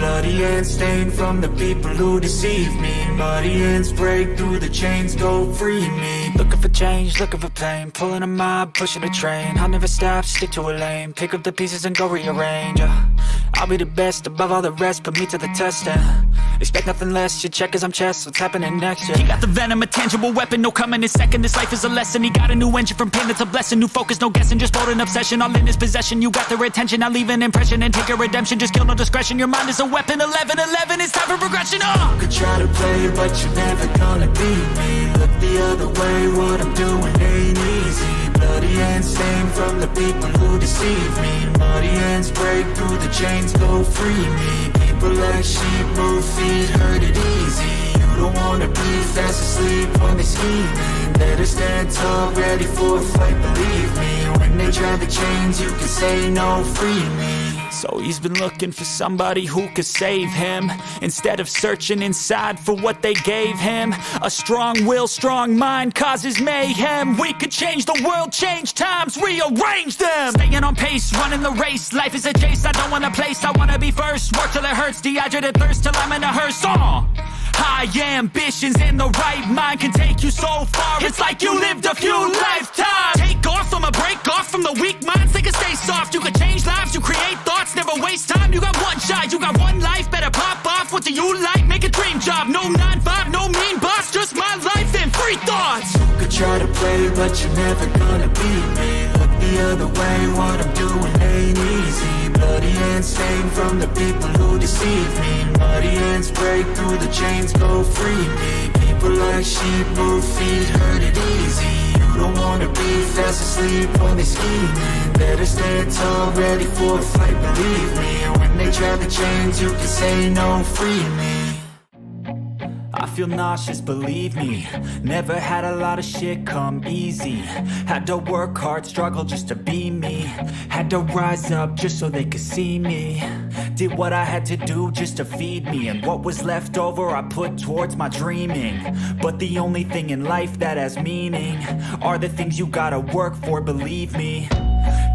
Bloody hands stained from the people who deceive me. Muddy hands break through the chains, go free me. Looking for change, looking for pain, pulling a mob, pushing a train. I'll never stop, stick to a lane, pick up the pieces and go rearrange. I'll be the best above all the rest, put me to the test and expect nothing less. You check as I'm chess, what's happening next? He got the venom, a tangible weapon, no coming in second. This life is a lesson, he got a new engine from pain, that's a blessing. New focus, no guessing, just bold and obsession, all in his possession. You got their attention, I leave an impression and take a redemption. Just kill, no discretion, your mind is a weapon. 11-11, it's time for progression. You could try to play, but you're never gonna beat me. Look the other way, what I'm doing ain't easy. Bloody hands stained from the people who deceive me. Muddy hands break through the chains, go free me. People like sheep move feet, hurt it easy. You don't wanna be fast asleep when they scheming. Better stand tall, ready for a fight, believe me. When they try the chains, you can say no, free me. So he's been looking for somebody who could save him, instead of searching inside for what they gave him. A strong will, strong mind causes mayhem. We could change the world, change times, rearrange them. Staying on pace, running the race. Life is a chase, I don't want a place, I wanna be first. Work till it hurts, dehydrated thirst till I'm in a hearse. High ambitions and the right mind can take you so far. It's like you lived a few lifetimes. Take off, I'ma break off from the weak minds. They can stay soft, you can change lives, you create thoughts. Never waste time, you got one shot, you got one life. Better pop off, what do you like? Make a dream job, no 9-5, no mean boss. Just my life and free thoughts. You could try to play, but you're never gonna beat me. Look the other way, what I'm doing ain't easy. Bloody hands stained from the people who deceive me. Muddy hands break through the chains, go free me. People like sheep move feet, hurt it easy. You don't wanna be fast asleep when they scheming. Better stand tall, ready for a fight, believe me. When they try the chains, you can say no, free me. I feel nauseous, believe me. Never had a lot of shit come easy. Had to work hard, struggle just to be me. Had to rise up just so they could see me. Did what I had to do just to feed me. And what was left over I put towards my dreaming. But the only thing in life that has meaning are the things you gotta work for, believe me.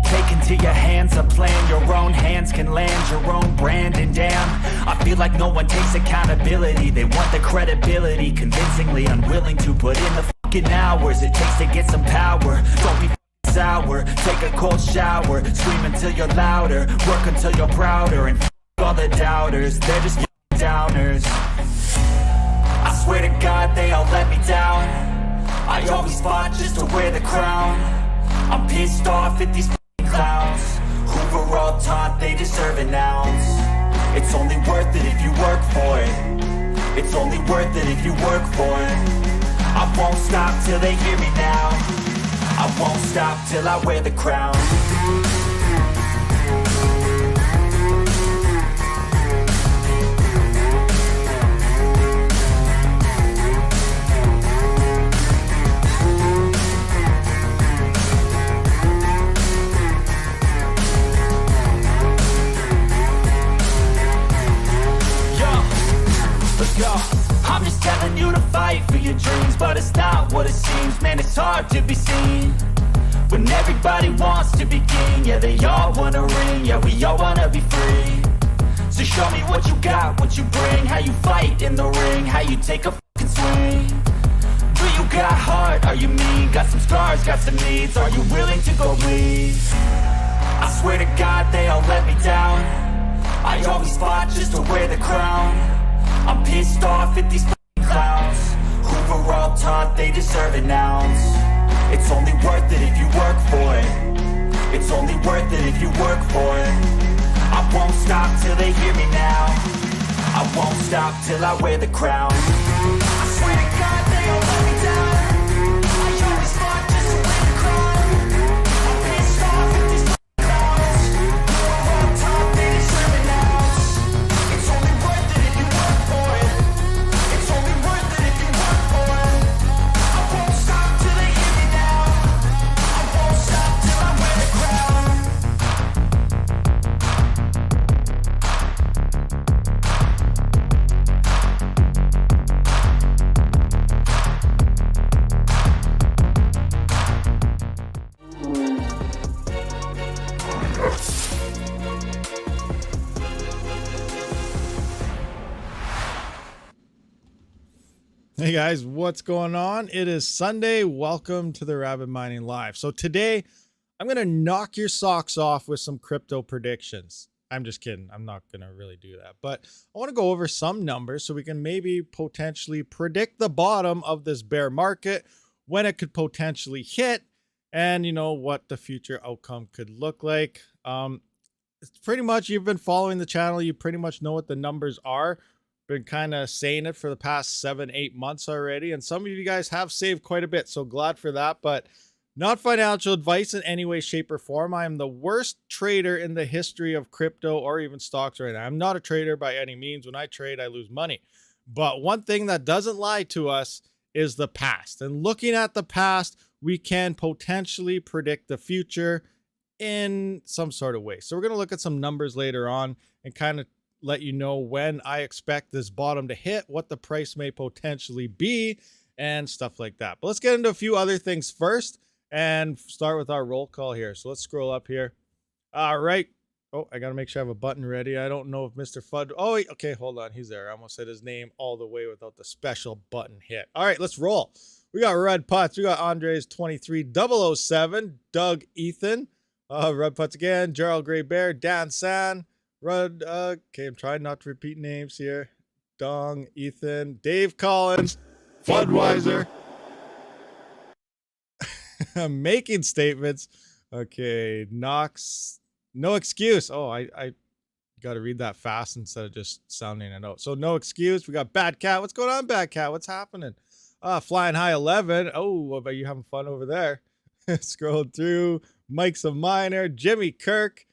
Take into your hands a plan, your own hands can land your own brand. And damn, I feel like no one takes accountability. They want the credibility, convincingly unwilling to put in the fucking hours it takes to get some power. Don't be sour, take a cold shower, scream until you're louder, work until you're prouder. And all the doubters, they're just downers. I swear to God they all let me down. I always fought just to wear the crown. I'm pissed off at these clowns who were all taught they deserve an ounce. It's only worth it if you work for it. It's only worth it if you work for it. I won't stop till they hear me now. I won't stop till I wear the crown. I'm just telling you to fight for your dreams, but it's not what it seems. Man, it's hard to be seen when everybody wants to be king. Yeah, they all wanna ring, yeah, we all wanna be free. So show me what you got, what you bring, how you fight in the ring, how you take a fucking swing. Do you got heart, are you mean? Got some scars, got some needs, are you willing to go bleed? I swear to God they all let me down. I always fought just to wear the crown. I'm pissed off at these clowns who were all taught they deserve an ounce. It's only worth it if you work for it. It's only worth it if you work for it. I won't stop till they hear me now. I won't stop till I wear the crown. I swear to God they all let me down. I always fought just to wear the crown. I'm pissed off at these clowns who were all taught they deserve an ounce. It's only worth it if you work for it. It's only worth it if you work for it. I won't stop till they hear me now. I won't stop till I wear the crown. Hey guys, what's going on? It is Sunday. Welcome to the RabidMining Live. So today I'm going to knock your socks off with some crypto predictions. I'm just kidding. I'm not going to really do that. But I want to go over some numbers so we can maybe potentially predict the bottom of this bear market, when it could potentially hit, and you know what the future outcome could look like. It's pretty much, you've been following the channel, you pretty much know what the numbers are. Been kind of saying it for the past 7-8 months already, and some of you guys have saved quite a bit, so glad for that. But not financial advice in any way, shape, or form. I am the worst trader in the history of crypto or even stocks right now. I'm not a trader by any means. When I trade, I lose money. But one thing that doesn't lie to us is the past, and looking at the past, we can potentially predict the future in some sort of way. So we're going to look at some numbers later on and kind of let you know when I expect this bottom to hit, what the price may potentially be, and stuff like that. But let's get into a few other things first and start with our roll call here. So let's scroll up here. All right. Oh, I got to make sure I have a button ready. I don't know if Mr. Fudd. Oh, wait, okay, hold on. He's there. I almost said his name all the way without the special button hit. All right, let's roll. We got Red Putts. We got Andres 23007, Doug Ethan, Red Putts again, Gerald Gray Bear, Dan San, Rud, okay, I'm trying not to repeat names here. Dong, Ethan, Dave Collins, Floodweiser. Making statements. Okay, Knox, no excuse. Oh, I got to read that fast instead of just sounding it out. So no excuse. We got Bad Cat. What's going on, Bad Cat? What's happening? Flying High 11. Oh, are you having fun over there? Scroll through. Mike's a Miner, Jimmy Kirk.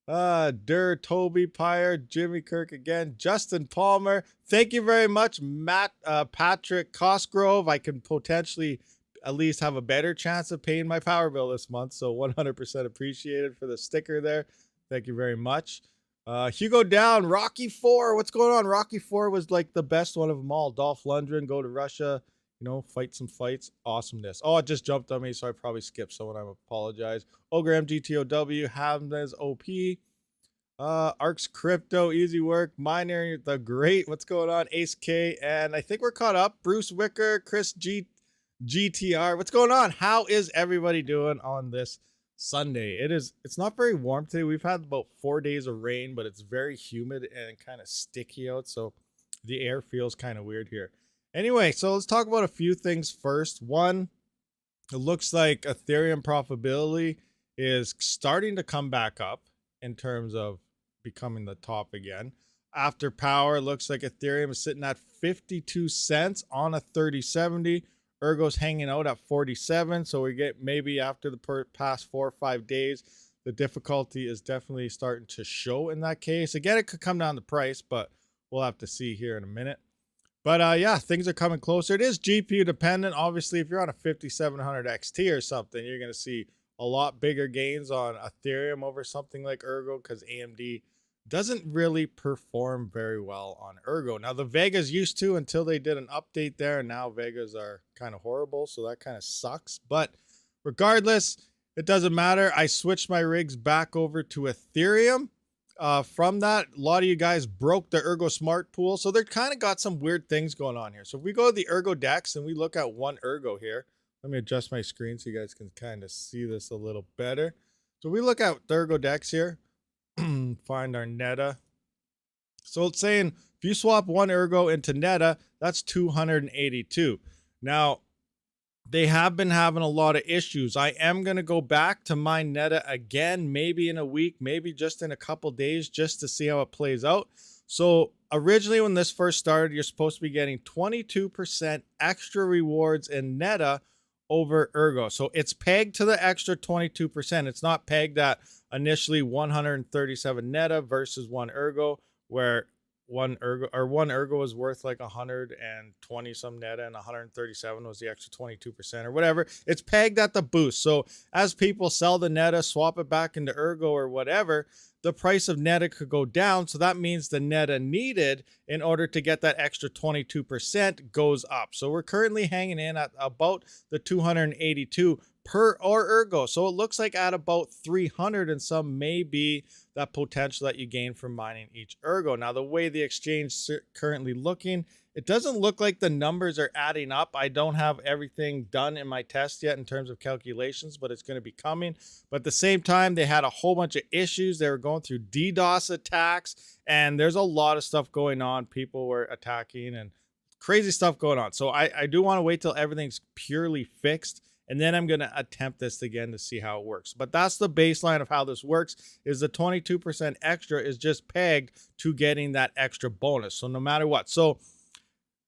Toby Pyre, Jimmy Kirk again, Justin Palmer. Thank you very much, Matt, Patrick Cosgrove. I can potentially at least have a better chance of paying my power bill this month, so 100% appreciated for the sticker there. Thank you very much. Hugo Down, Rocky 4. What's going on? Rocky 4 was like the best one of them all. Dolph Lundgren, go to Russia, you know, fight some fights. Awesomeness. Oh, it just jumped on me, so I probably skipped someone. I apologize. Ogre MGTOW, Hamnes OP, Arcs Crypto, Easy Work, Miner the Great. What's going on? Ace K, and I think we're caught up. Bruce Wicker, Chris GTR. What's going on? How is everybody doing on this Sunday? It's not very warm today. We've had about 4 days of rain, but it's very humid and kind of sticky out, so the air feels kind of weird here. Anyway, so let's talk about a few things first. One, it looks like Ethereum profitability is starting to come back up in terms of becoming the top again. After power, it looks like Ethereum is sitting at 52 cents on a 3070. ERGO's hanging out at 47. So we get maybe after the past 4 or 5 days, the difficulty is definitely starting to show in that case. Again, it could come down to price, but we'll have to see here in a minute. But yeah, things are coming closer. It is GPU dependent. Obviously, if you're on a 5700 XT or something, you're going to see a lot bigger gains on Ethereum over something like ERGO, because AMD doesn't really perform very well on ERGO. Now, the Vegas used to until they did an update there, and now Vegas are kind of horrible, so that kind of sucks. But regardless, it doesn't matter. I switched my rigs back over to Ethereum. From that, a lot of you guys broke the ERGO Smart Pool, so they're kind of got some weird things going on here. So if we go to the ERGO DEX and we look at one ERGO here, let me adjust my screen so you guys can kind of see this a little better. So we look at the ERGO DEX here, find our NETA. So it's saying if you swap one ERGO into NETA, that's 282. Now, they have been having a lot of issues. I am going to go back to mine NETA again, maybe in a week, maybe just in a couple days, just to see how it plays out. So originally when this first started, you're supposed to be getting 22% extra rewards in NETA over ERGO. So it's pegged to the extra 22%. It's not pegged at initially 137 NETA versus one ERGO, where one ERGO was worth like 120 some NETA and 137 was the extra 22% or whatever. It's pegged at the boost. So as people sell the NETA, swap it back into ERGO or whatever, the price of NETA could go down. So that means the NETA needed in order to get that extra 22% goes up. So we're currently hanging in at about the 282 per or ergo. So it looks like at about 300 and some may be that potential that you gain from mining each ergo. Now, the way the exchange currently looking, it doesn't look like the numbers are adding up. I don't have everything done in my test yet in terms of calculations, but it's going to be coming. But at the same time, they had a whole bunch of issues. They were going through DDoS attacks, and there's a lot of stuff going on. People were attacking and crazy stuff going on. So I do want to wait till everything's purely fixed, and then I'm going to attempt this again to see how it works. But that's the baseline of how this works, is the 22% extra is just pegged to getting that extra bonus. So no matter what. So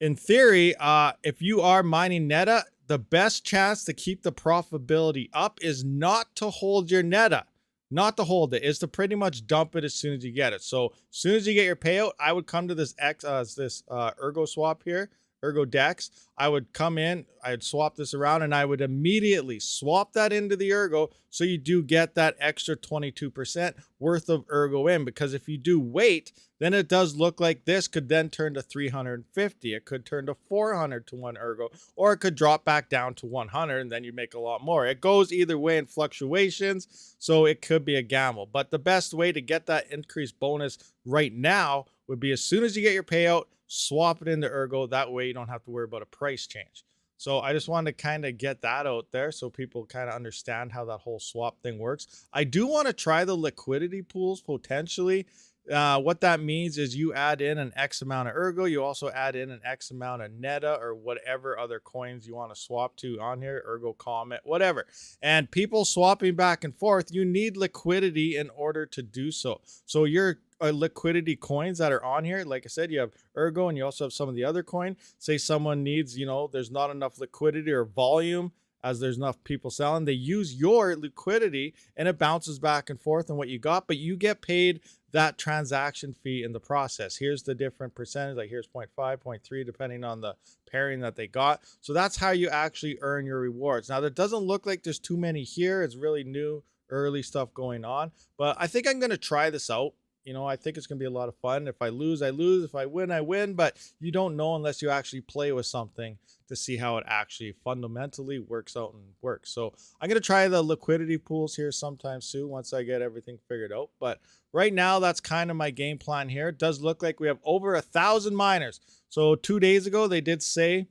in theory, if you are mining NETA, the best chance to keep the profitability up is not to hold your NETA. Not to hold it, is to pretty much dump it as soon as you get it. So as soon as you get your payout, I would come to this ergo swap here, ergo dex. I would come in, I'd swap this around, and I would immediately swap that into the ergo, so you do get that extra 22% worth of ergo in. Because if you do wait, then it does look like this could then turn to 350. It could turn to 400 to one ergo, or it could drop back down to 100, and then you make a lot more. It goes either way in fluctuations, so it could be a gamble. But the best way to get that increased bonus right now would be as soon as you get your payout, swap it into ergo. That way you don't have to worry about a price change. So I just wanted to kind of get that out there so people kind of understand how that whole swap thing works. I do want to try the liquidity pools potentially. What that means is you add in an X amount of ergo, you also add in an X amount of NETA or whatever other coins you want to swap to on here, ergo Comet, whatever. And people swapping back and forth, you need liquidity in order to do so. So your liquidity coins that are on here, like I said, you have ergo and you also have some of the other coin. Say someone needs, there's not enough liquidity or volume as there's enough people selling, they use your liquidity and it bounces back and forth on what you got, but you get paid that transaction fee in the process. Here's the different percentage, like here's 0.5, 0.3, depending on the pairing that they got. So that's how you actually earn your rewards. Now, that doesn't look like there's too many here. It's really new, early stuff going on, but I think I'm going to try this out. I think it's going to be a lot of fun. If I lose, I lose. If I win, I win. But you don't know unless you actually play with something to see how it actually fundamentally works out and works. So I'm going to try the liquidity pools here sometime soon once I get everything figured out. But right now, that's kind of my game plan here. It does look like we have over 1,000 miners. So 2 days ago, they did say,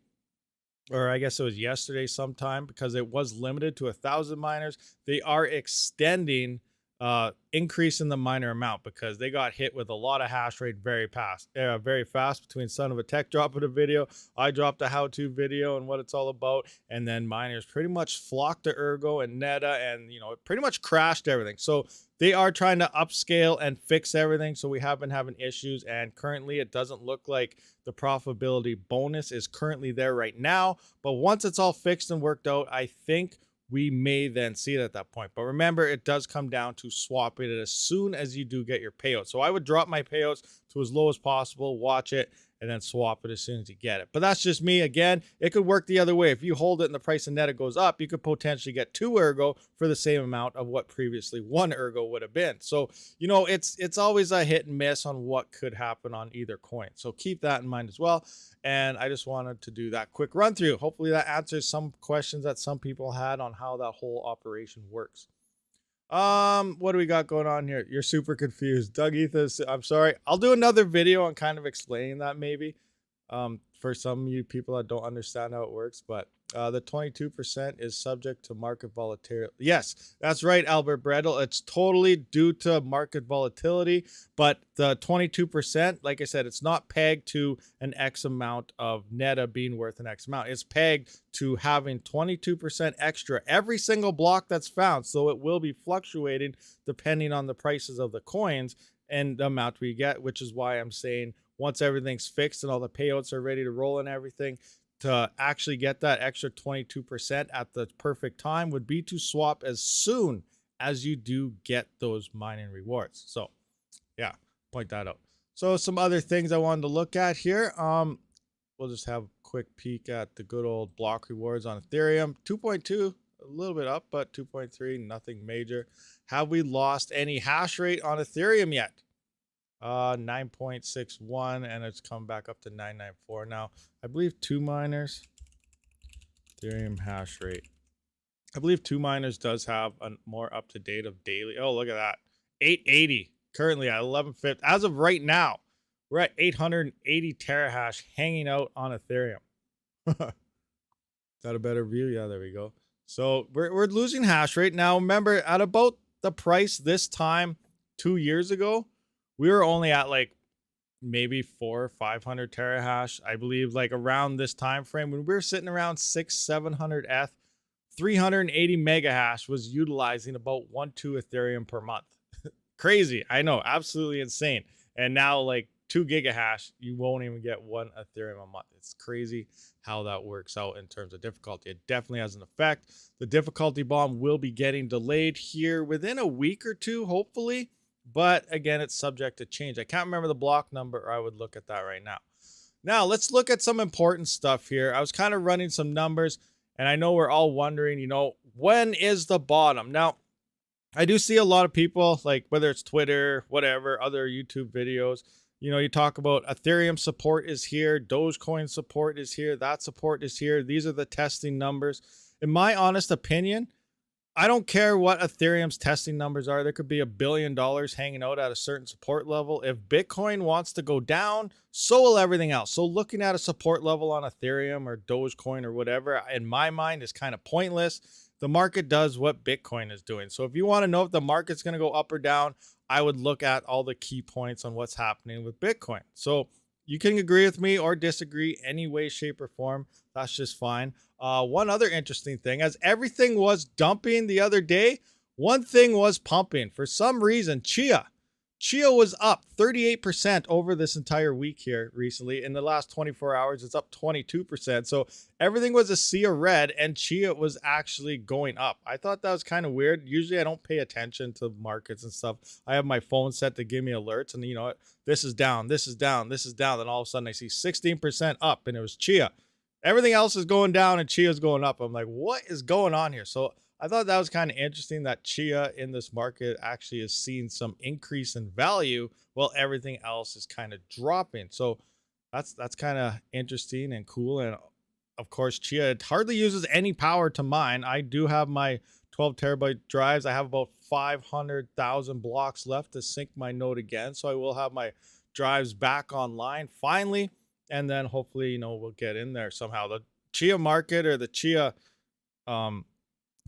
or I guess it was yesterday sometime, because it was limited to 1,000 miners, they are extending increase in the miner amount because they got hit with a lot of hash rate very fast between Son of a Tech dropping a video, I dropped a how-to video and what it's all about, and then miners pretty much flocked to ergo and NETA, and it pretty much crashed everything. So they are trying to upscale and fix everything. So we have been having issues, and currently it doesn't look like the profitability bonus is currently there right now, but once it's all fixed and worked out, I think we may then see it at that point. But remember, it does come down to swapping it as soon as you do get your payout. So I would drop my payouts to as low as possible, watch it, and then swap it as soon as you get it. But that's just me. Again, it could work the other way. If you hold it and the price of NETA goes up, you could potentially get 2 ergo for the same amount of what previously 1 ergo would have been. So, it's always a hit and miss on what could happen on either coin. So keep that in mind as well. And I just wanted to do that quick run through. Hopefully that answers some questions that some people had on how that whole operation works. What do we got going on here? You're super confused. Doug Ethos, I'm sorry. I'll do another video on kind of explaining that maybe. For some of you people that don't understand how it works, but the 22% is subject to market volatility. Yes, that's right, Albert Bredel. It's totally due to market volatility, but the 22%, like I said, it's not pegged to an X amount of NETA being worth an X amount. It's pegged to having 22% extra every single block that's found. So it will be fluctuating depending on the prices of the coins and the amount we get, which is why I'm saying once everything's fixed and all the payouts are ready to roll and everything, to actually get that extra 22% at the perfect time would be to swap as soon as you do get those mining rewards. So yeah, point that out. So some other things I wanted to look at here. We'll just have a quick peek at the good old block rewards on Ethereum. 2.2, a little bit up, but 2.3, nothing major. Have we lost any hash rate on Ethereum yet? 9.61, and it's come back up to 994 now. I believe 2 miners. Ethereum hash rate. I believe Two Miners does have a more up to date of daily. Oh, look at that. 880 currently at 1150. As of right now, we're at 880 terahash hanging out on Ethereum. Is that a better view? Yeah, there we go. So we're losing hash rate now. Remember, at about the price this time 2 years ago, we were only at like maybe 400 or 500 terahash. I believe like around this time frame when we were sitting around 600-700 ETH, 380 mega hash was utilizing about 1-2 Ethereum per month. Crazy, I know, absolutely insane. And now like 2 gigahash, you won't even get 1 Ethereum a month. It's crazy how that works out in terms of difficulty. It definitely has an effect. The difficulty bomb will be getting delayed here within a week or two, hopefully. But again, it's subject to change. I can't remember the block number, or I would look at that right now. Now, let's look at some important stuff here. I was kind of running some numbers, and I know we're all wondering, you know, when is the bottom? Now, I do see a lot of people, like whether it's Twitter, whatever, other YouTube videos, you know, you talk about Ethereum support is here, Dogecoin support is here, that support is here. These are the testing numbers. In my honest opinion, I don't care what Ethereum's testing numbers are. There could be $1 billion hanging out at a certain support level. If Bitcoin wants to go down, so will everything else. So looking at a support level on Ethereum or Dogecoin or whatever, in my mind, is kind of pointless. The market does what Bitcoin is doing. So if you want to know if the market's going to go up or down, I would look at all the key points on what's happening with Bitcoin. So you can agree with me or disagree any way, shape, or form. That's just fine. One other interesting thing, as everything was dumping the other day, one thing was pumping. For some reason, Chia was up 38% over this entire week here recently. In the last 24 hours, it's up 22%. So everything was a sea of red, and Chia was actually going up. I thought that was kind of weird. Usually I don't pay attention to markets and stuff. I have my phone set to give me alerts, and you know what? This is down, this is down, this is down. Then all of a sudden I see 16% up, and it was Chia. Everything else is going down and Chia's going up. I'm like, what is going on here? So I thought that was kind of interesting that Chia in this market actually is seeing some increase in value while everything else is kind of dropping. So that's kind of interesting and cool. And of course, Chia hardly uses any power to mine. I do have my 12 terabyte drives. I have about 500,000 blocks left to sync my node again. So I will have my drives back online finally. And then hopefully, you know, we'll get in there somehow. The Chia market or the Chia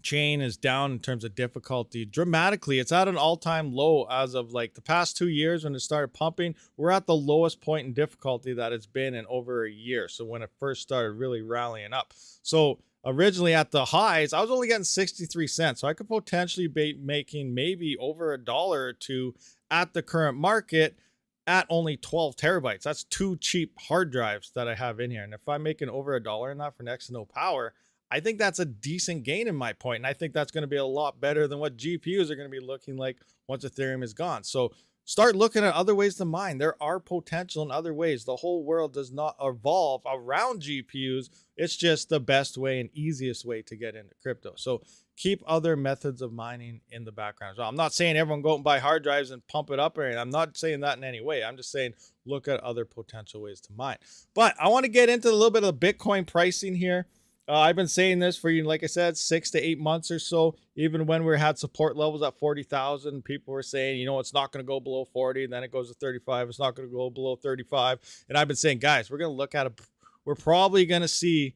chain is down in terms of difficulty dramatically. It's at an all-time low as of like the past 2 years when it started pumping. We're at the lowest point in difficulty that it's been in over a year. So when it first started really rallying up. So originally at the highs, I was only getting 63 cents. So I could potentially be making maybe over $1 or $2 at the current market at only 12 terabytes. That's 2 cheap hard drives that I have in here. And if I'm making over $1 in that for next to no power, I think that's a decent gain in my point. And I think that's going to be a lot better than what GPUs are going to be looking like once Ethereum is gone. So start looking at other ways to mine. There are potential in other ways. The whole world does not evolve around GPUs. It's just the best way and easiest way to get into crypto. So keep other methods of mining in the background as well. I'm not saying everyone go out and buy hard drives and pump it up or anything. I'm not saying that in any way. I'm just saying look at other potential ways to mine. But I want to get into a little bit of the Bitcoin pricing here. I've been saying this for, you, like I said, 6 to 8 months or so. Even when we had support levels at 40,000, people were saying, you know, it's not going to go below 40. Then it goes to 35. It's not going to go below 35. And I've been saying, guys, we're going to look at it. We're probably going to see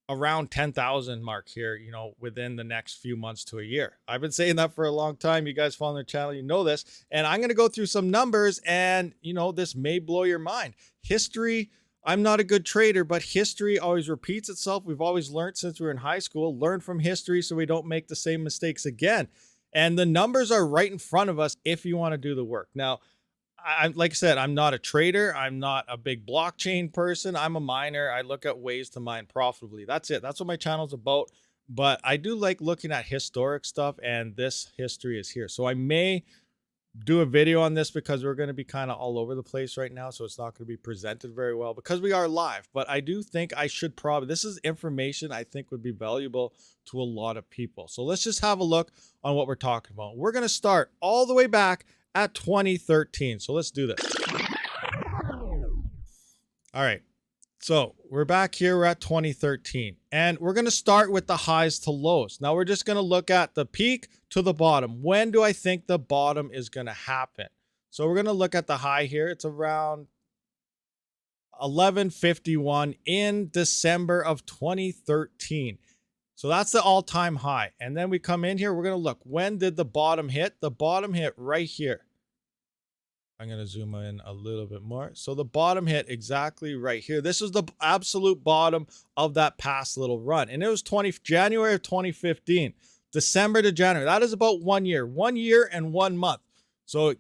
around 10,000 mark here, you know, within the next few months to a year. I've been saying that for a long time. You guys follow the channel, you know this. And I'm going to go through some numbers and, you know, this may blow your mind. History, I'm not a good trader, but history always repeats itself. We've always learned since we were in high school, learn from history so we don't make the same mistakes again. And the numbers are right in front of us if you want to do the work. Now, like I said, I'm not a trader. I'm not a big blockchain person. I'm a miner. I look at ways to mine profitably. That's it. That's what my channel's about. But I do like looking at historic stuff, and this history is here. So I may do a video on this because we're going to be kind of all over the place right now. So it's not going to be presented very well because we are live. But I do think I should probably, this is information I think would be valuable to a lot of people. So let's just have a look on what we're talking about. We're going to start all the way back at 2013. So let's do this. All right. So we're back here. We're at 2013, and we're going to start with the highs to lows. Now we're just going to look at the peak to the bottom. When do I think the bottom is going to happen? So we're going to look at the high here. It's around 1151 in December of 2013. So that's the all-time high. And then we come in here. We're going to look, when did the bottom hit? The bottom hit right here. I'm going to zoom in a little bit more. So the bottom hit exactly right here. This is the absolute bottom of that past little run. And it was January of 2015, December to January. That is about 1 year, 1 year and 1 month. So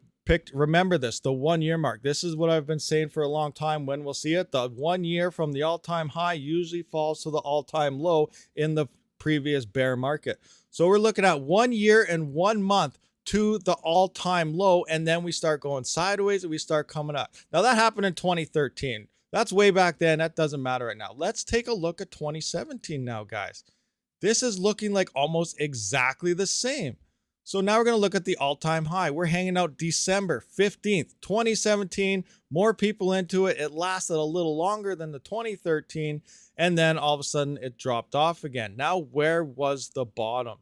remember this, the 1 year mark. This is what I've been saying for a long time. When we'll see it, the 1 year from the all-time high usually falls to the all-time low in the previous bear market. So we're looking at 1 year and 1 month to the all-time low, and then we start going sideways and we start coming up. Now that happened in 2013. That's way back then. That doesn't matter right now. Let's take a look at 2017 now, guys. This is looking like almost exactly the same. So now we're going to look at the all-time high. We're hanging out December 15th, 2017. More people into it. It lasted a little longer than the 2013, and then all of a sudden it dropped off again. Now, where was the bottom?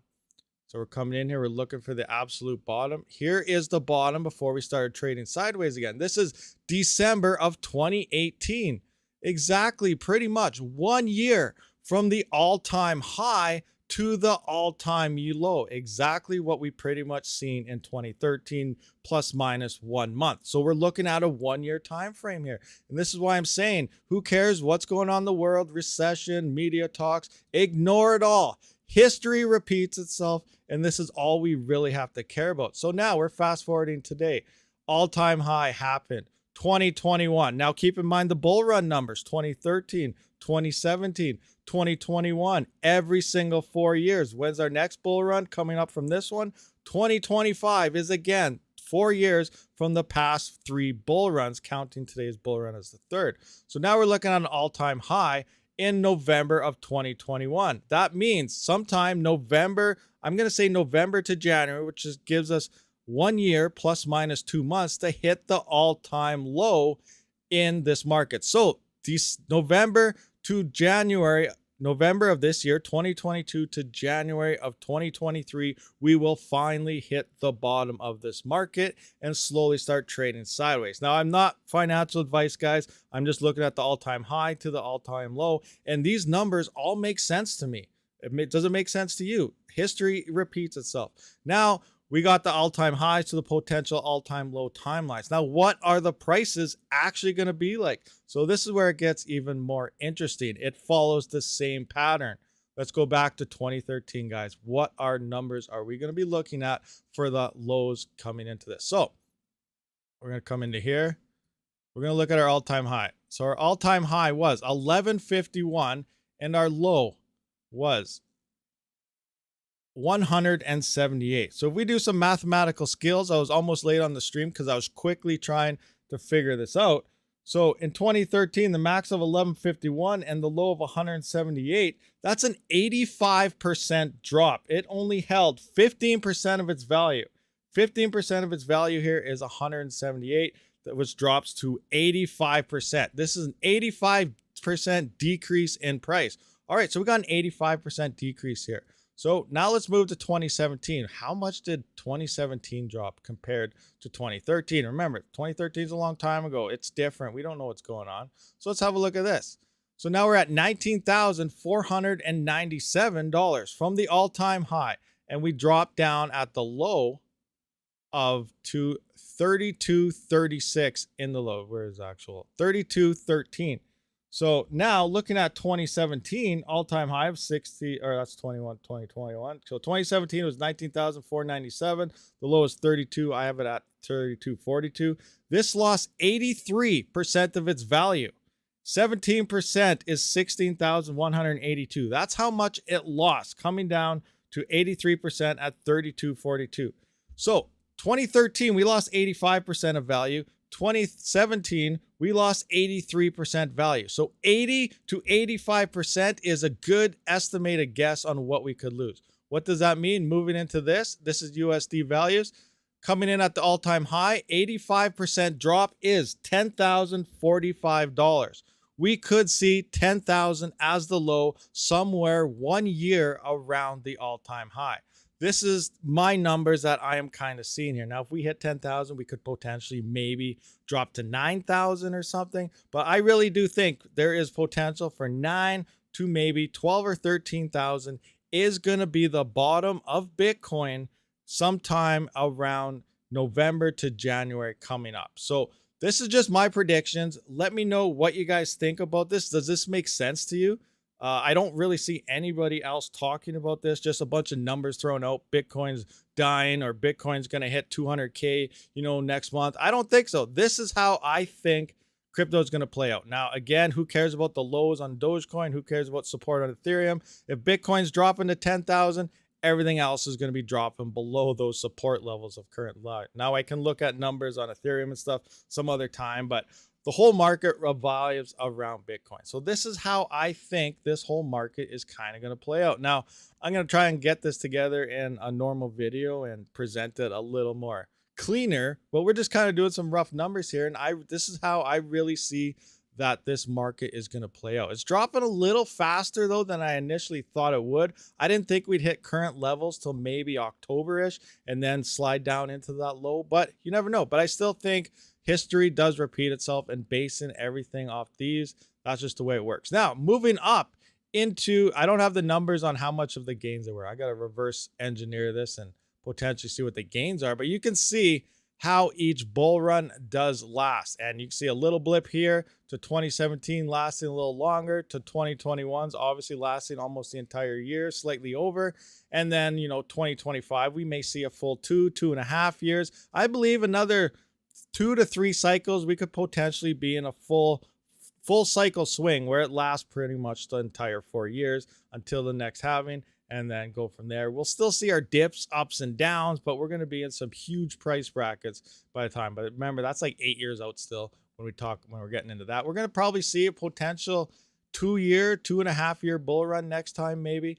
So we're coming in here, we're looking for the absolute bottom. Here is the bottom before we started trading sideways again. This is December of 2018. Exactly, pretty much 1 year from the all-time high to the all-time low. Exactly what we pretty much seen in 2013, plus minus 1 month. So we're looking at a 1 year time frame here. And this is why I'm saying, who cares what's going on in the world, recession, media talks, ignore it all. History repeats itself, and this is all we really have to care about. So now we're fast forwarding today. All-time high happened 2021. Now keep in mind the bull run numbers, 2013, 2017, 2021, every single 4 years. When's our next bull run coming up from this one? 2025 is again 4 years from the past 3 bull runs, counting today's bull run as the third. So now we're looking at an all-time high in November of 2021. That means sometime November, I'm going to say November to January, which gives us 1 year plus minus 2 months to hit the all-time low in this market. So these November to January, November of this year, 2022 to January of 2023, we will finally hit the bottom of this market and slowly start trading sideways. Now, I'm not financial advice, guys. I'm just looking at the all-time high to the all-time low. And these numbers all make sense to me. Does it make sense to you? History repeats itself. Now, we got the all-time highs to the potential all-time low timelines. Now, what are the prices actually going to be like? So this is where it gets even more interesting. It follows the same pattern. Let's go back to 2013, guys. What numbers are we going to be looking at for the lows coming into this? So we're going to come into here. We're going to look at our all-time high. So our all-time high was 1151, and our low was 178. So if we do some mathematical skills, I was almost late on the stream because I was quickly trying to figure this out. So in 2013, the max of 1151 and the low of 178, that's an 85% drop. It only held 15% of its value. 15% of its value here is 178, which drops to 85%. This is an 85% decrease in price. All right, so we got an 85% decrease here. So now let's move to 2017. How much did 2017 drop compared to 2013? Remember, 2013 is a long time ago. It's different. We don't know what's going on. So let's have a look at this. So now we're at $19,497 from the all-time high. And we dropped down at the low of to 32.36 in the low. Where is actual? 32.13. So now looking at 2017, all-time high of 60, or that's 2021. So 2017 was 19,497. The low is 32. I have it at 32.42. This lost 83% of its value. 17% is 16,182. That's how much it lost, coming down to 83% at 32.42. So 2013, we lost 85% of value. 2017, we lost 83% value. So 80 to 85% is a good estimated guess on what we could lose. What does that mean? Moving into this is USD values. Coming in at the all-time high, 85% drop is $10,045. we could see 10,000 as the low somewhere 1 year around the all-time high. This is my numbers that I am kind of seeing here. Now, if we hit 10,000, we could potentially maybe drop to 9,000 or something. But I really do think there is potential for 9 to maybe 12 or 13,000 is going to be the bottom of Bitcoin sometime around November to January coming up. So this is just my predictions. Let me know what you guys think about this. Does this make sense to you? I don't really see anybody else talking about this. Just a bunch of numbers thrown out. Bitcoin's dying or Bitcoin's going to hit 200K, next month. I don't think so. This is how I think crypto is going to play out. Now, again, who cares about the lows on Dogecoin? Who cares about support on Ethereum? If Bitcoin's dropping to 10,000, everything else is going to be dropping below those support levels of current low. Now, I can look at numbers on Ethereum and stuff some other time, but the whole market revolves around Bitcoin. So this is how I think this whole market is kind of going to play out. Now, I'm going to try and get this together in a normal video and present it a little more cleaner, but we're just kind of doing some rough numbers here. And this is how I really see that this market is going to play out. It's dropping a little faster though than I initially thought it would. I didn't think we'd hit current levels till maybe October-ish and then slide down into that low, but you never know. But I still think history does repeat itself, and basing everything off these, that's just the way it works. Now, moving up into, I don't have the numbers on how much of the gains there were. I got to reverse engineer this and potentially see what the gains are, but you can see how each bull run does last. And you can see a little blip here to 2017 lasting a little longer, to 2021's obviously lasting almost the entire year, slightly over. And then, 2025, we may see a full 2.5 years. I believe another 2 to 3 cycles, we could potentially be in a full cycle swing where it lasts pretty much the entire 4 years until the next halving, and then go from there. We'll still see our dips, ups and downs, but we're going to be in some huge price brackets by the time. But remember, that's like 8 years out still when we're getting into that. We're going to probably see a potential 2.5 year bull run next time, maybe.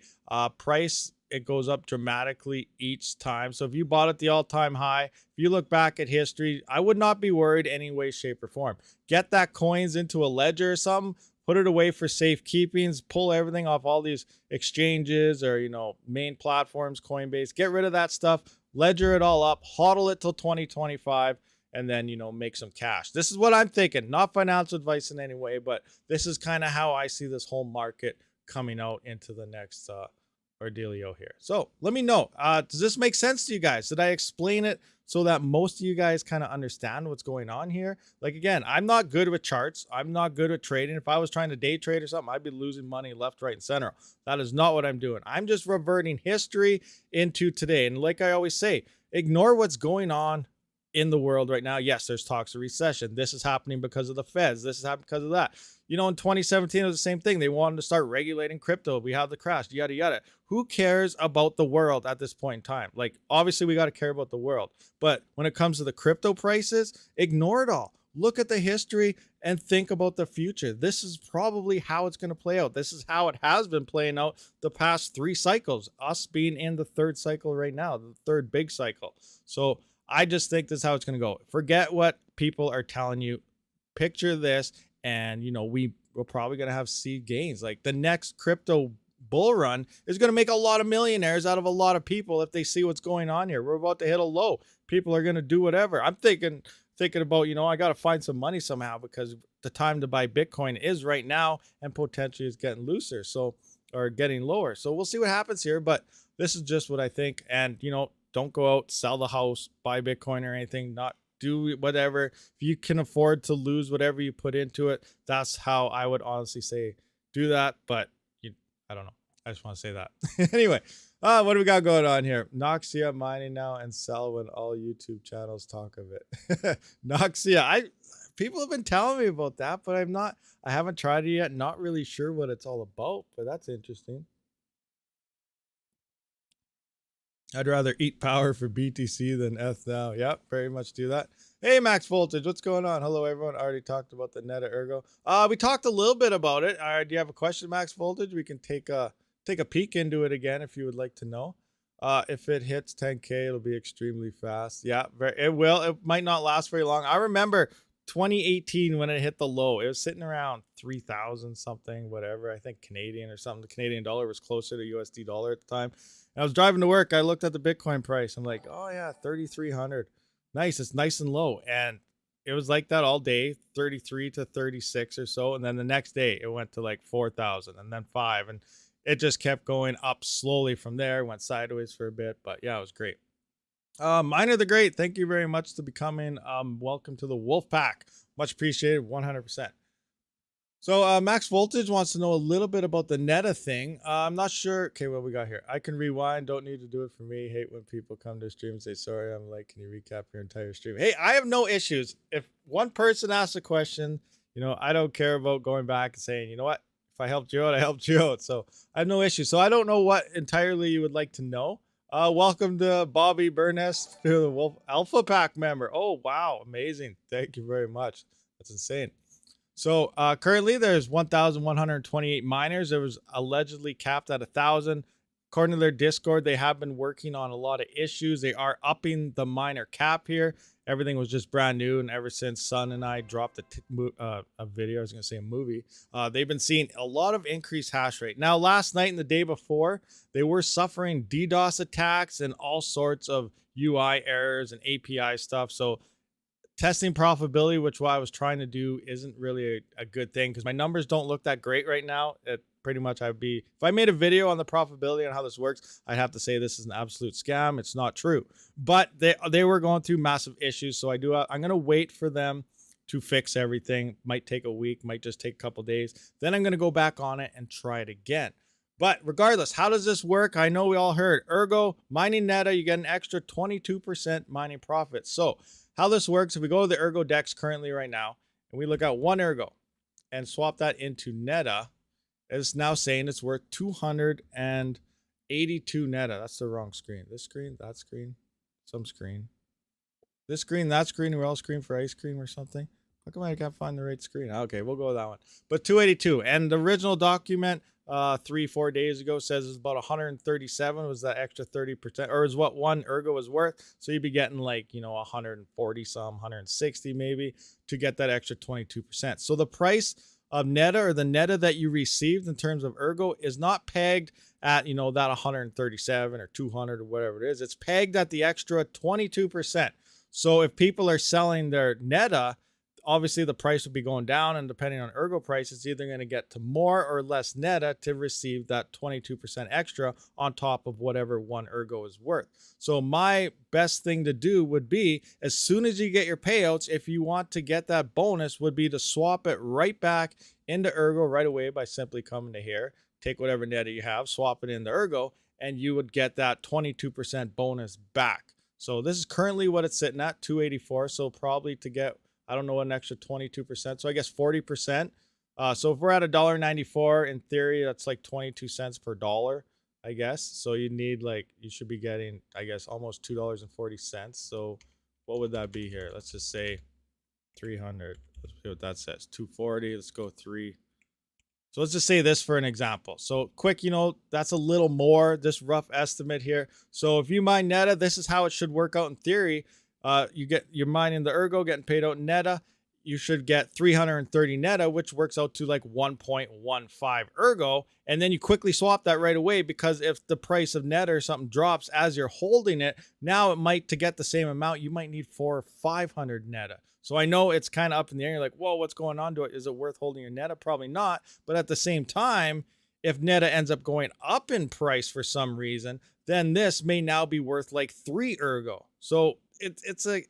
Price, it goes up dramatically each time. So if you bought at the all-time high, if you look back at history, I would not be worried any way, shape, or form. Get that coins into a ledger or something, put it away for safekeepings, pull everything off all these exchanges or, main platforms, Coinbase, get rid of that stuff, ledger it all up, hodl it till 2025, and then, make some cash. This is what I'm thinking, not financial advice in any way, but this is kind of how I see this whole market coming out into the next, ordealio here. So let me know, does this make sense to you guys? Did I explain it so that most of you guys kind of understand what's going on here? Like, again, I'm not good with charts. I'm not good at trading. If I was trying to day trade or something, I'd be losing money left, right, and center. That is not what I'm doing. I'm just reverting history into today. And like I always say, ignore what's going on in the world right now. Yes, there's talks of recession. This is happening because of the Feds. This is happening because of that. In 2017, it was the same thing. They wanted to start regulating crypto. We had the crash, yada, yada. Who cares about the world at this point in time? Like, obviously, we got to care about the world. But when it comes to the crypto prices, ignore it all. Look at the history and think about the future. This is probably how it's going to play out. This is how it has been playing out the past 3 cycles, us being in the 3rd cycle right now, the 3rd big cycle. So I just think this is how it's going to go. Forget what people are telling you. Picture this. And, we're probably going to have seed gains. Like, the next crypto bull run is going to make a lot of millionaires out of a lot of people if they see what's going on here. We're about to hit a low. People are going to do whatever. I'm thinking about, I got to find some money somehow, because the time to buy Bitcoin is right now, and potentially is getting looser. So, or getting lower. So we'll see what happens here. But this is just what I think. And, don't go out, sell the house, buy Bitcoin or anything. Not do whatever. If you can afford to lose whatever you put into it, that's how I would honestly say do that. But I don't know. I just want to say that. Anyway, what do we got going on here? Noxia mining now and sell when all YouTube channels talk of it. Noxia, people have been telling me about that, but I haven't tried it yet. Not really sure what it's all about, but that's interesting. I'd rather eat power for BTC than ETH now. Yep, very much do that. Hey, Max Voltage, what's going on? Hello, everyone. I already talked about the NETA ERGO. We talked a little bit about it. Do you have a question, Max Voltage? We can take a peek into it again if you would like to know. If it hits 10K, it'll be extremely fast. Yeah, it will. It might not last very long. I remember 2018 when it hit the low. It was sitting around 3,000 something, whatever. I think Canadian or something. The Canadian dollar was closer to USD dollar at the time. And I was driving to work. I looked at the Bitcoin price. I'm like, oh yeah, 3,300. Nice. It's nice and low. And it was like that all day, 33 to 36 or so. And then the next day it went to like 4,000 and then 5. And it just kept going up slowly from there. Went sideways for a bit. But yeah, it was great. Miner the Great, thank you very much to becoming. Welcome to the Wolf Pack. Much appreciated, 100%. So Max Voltage wants to know a little bit about the NETA thing. I'm not sure. Okay, what we got here? I can rewind. Don't need to do it for me. Hate when people come to stream and say, sorry. I'm like, can you recap your entire stream? Hey, I have no issues. If one person asks a question, you know, I don't care about going back and saying, you know what? If I helped you out, I helped you out. So I have no issue. So I don't know what entirely you would like to know. Welcome to Bobby Burness, to the Wolf Alpha Pack member. Oh, wow. Amazing. Thank you very much. That's insane. So currently there's 1,128 miners. It was allegedly capped at 1,000. According to their Discord, they have been working on a lot of issues. They are upping the miner cap here. Everything was just brand new, and ever since Sun and I dropped a video, I was going to say a movie, they've been seeing a lot of increased hash rate. Now, last night and the day before, they were suffering DDoS attacks and all sorts of UI errors and API stuff. So testing profitability, which what I was trying to do, isn't really a good thing because my numbers don't look that great right now. Pretty much if I made a video on the profitability and how this works, I'd have to say this is an absolute scam. It's not true, but they were going through massive issues. So I'm going to wait for them to fix everything. Might take a week, might just take a couple days. Then I'm going to go back on it and try it again. But regardless, how does this work? I know we all heard ERGO mining NETA, you get an extra 22% mining profit. So how this works, if we go to the ERGO DEX currently right now, and we look at one ERGO and swap that into NETA, it's now saying it's worth 282 NETA. That's the wrong screen. This screen, that screen, some screen. This screen, that screen, or else screen for ice cream or something. How come I can't find the right screen? Okay, we'll go with that one. But 282. And the original document 3-4 days ago says it's about 137 was that extra 30%, or is what one ERGO was worth. So you'd be getting like, you know, 140 some, 160 maybe to get that extra 22%. So the price of NETA, or the NETA that you received in terms of ERGO, is not pegged at, you know, that 137 or 200 or whatever it is. It's pegged at the extra 22%. So if people are selling their NETA, obviously the price will be going down, and depending on ERGO price, it's either going to get to more or less NETA to receive that 22% extra on top of whatever one ERGO is worth. So my best thing to do would be, as soon as you get your payouts, if you want to get that bonus, would be to swap it right back into ERGO right away by simply coming to here, take whatever NETA you have, swap it into ERGO, and you would get that 22% bonus back. So this is currently what it's sitting at, 284. So probably to get, I don't know, an extra 22%. So I guess 40%. So if we're at $1.94, in theory, that's like 22 cents per dollar, I guess. So you need like, you should be getting, I guess, almost $2.40. So what would that be here? Let's just say 300. Let's see what that says. 240. Let's go 3. So let's just say this for an example. So quick, you know, that's a little more, this rough estimate here. So if you mine NETA, this is how it should work out in theory. You're mining the ERGO, getting paid out in NETA. You should get 330 NETA, which works out to like 1.15 ERGO. And then you quickly swap that right away, because if the price of NETA or something drops as you're holding it, now it might, to get the same amount, you might need 400 or 500 NETA. So I know it's kind of up in the air. You're like, whoa, what's going on to it? Is it worth holding your NETA? Probably not. But at the same time, if NETA ends up going up in price for some reason, then this may now be worth like 3 ERGO. So it's a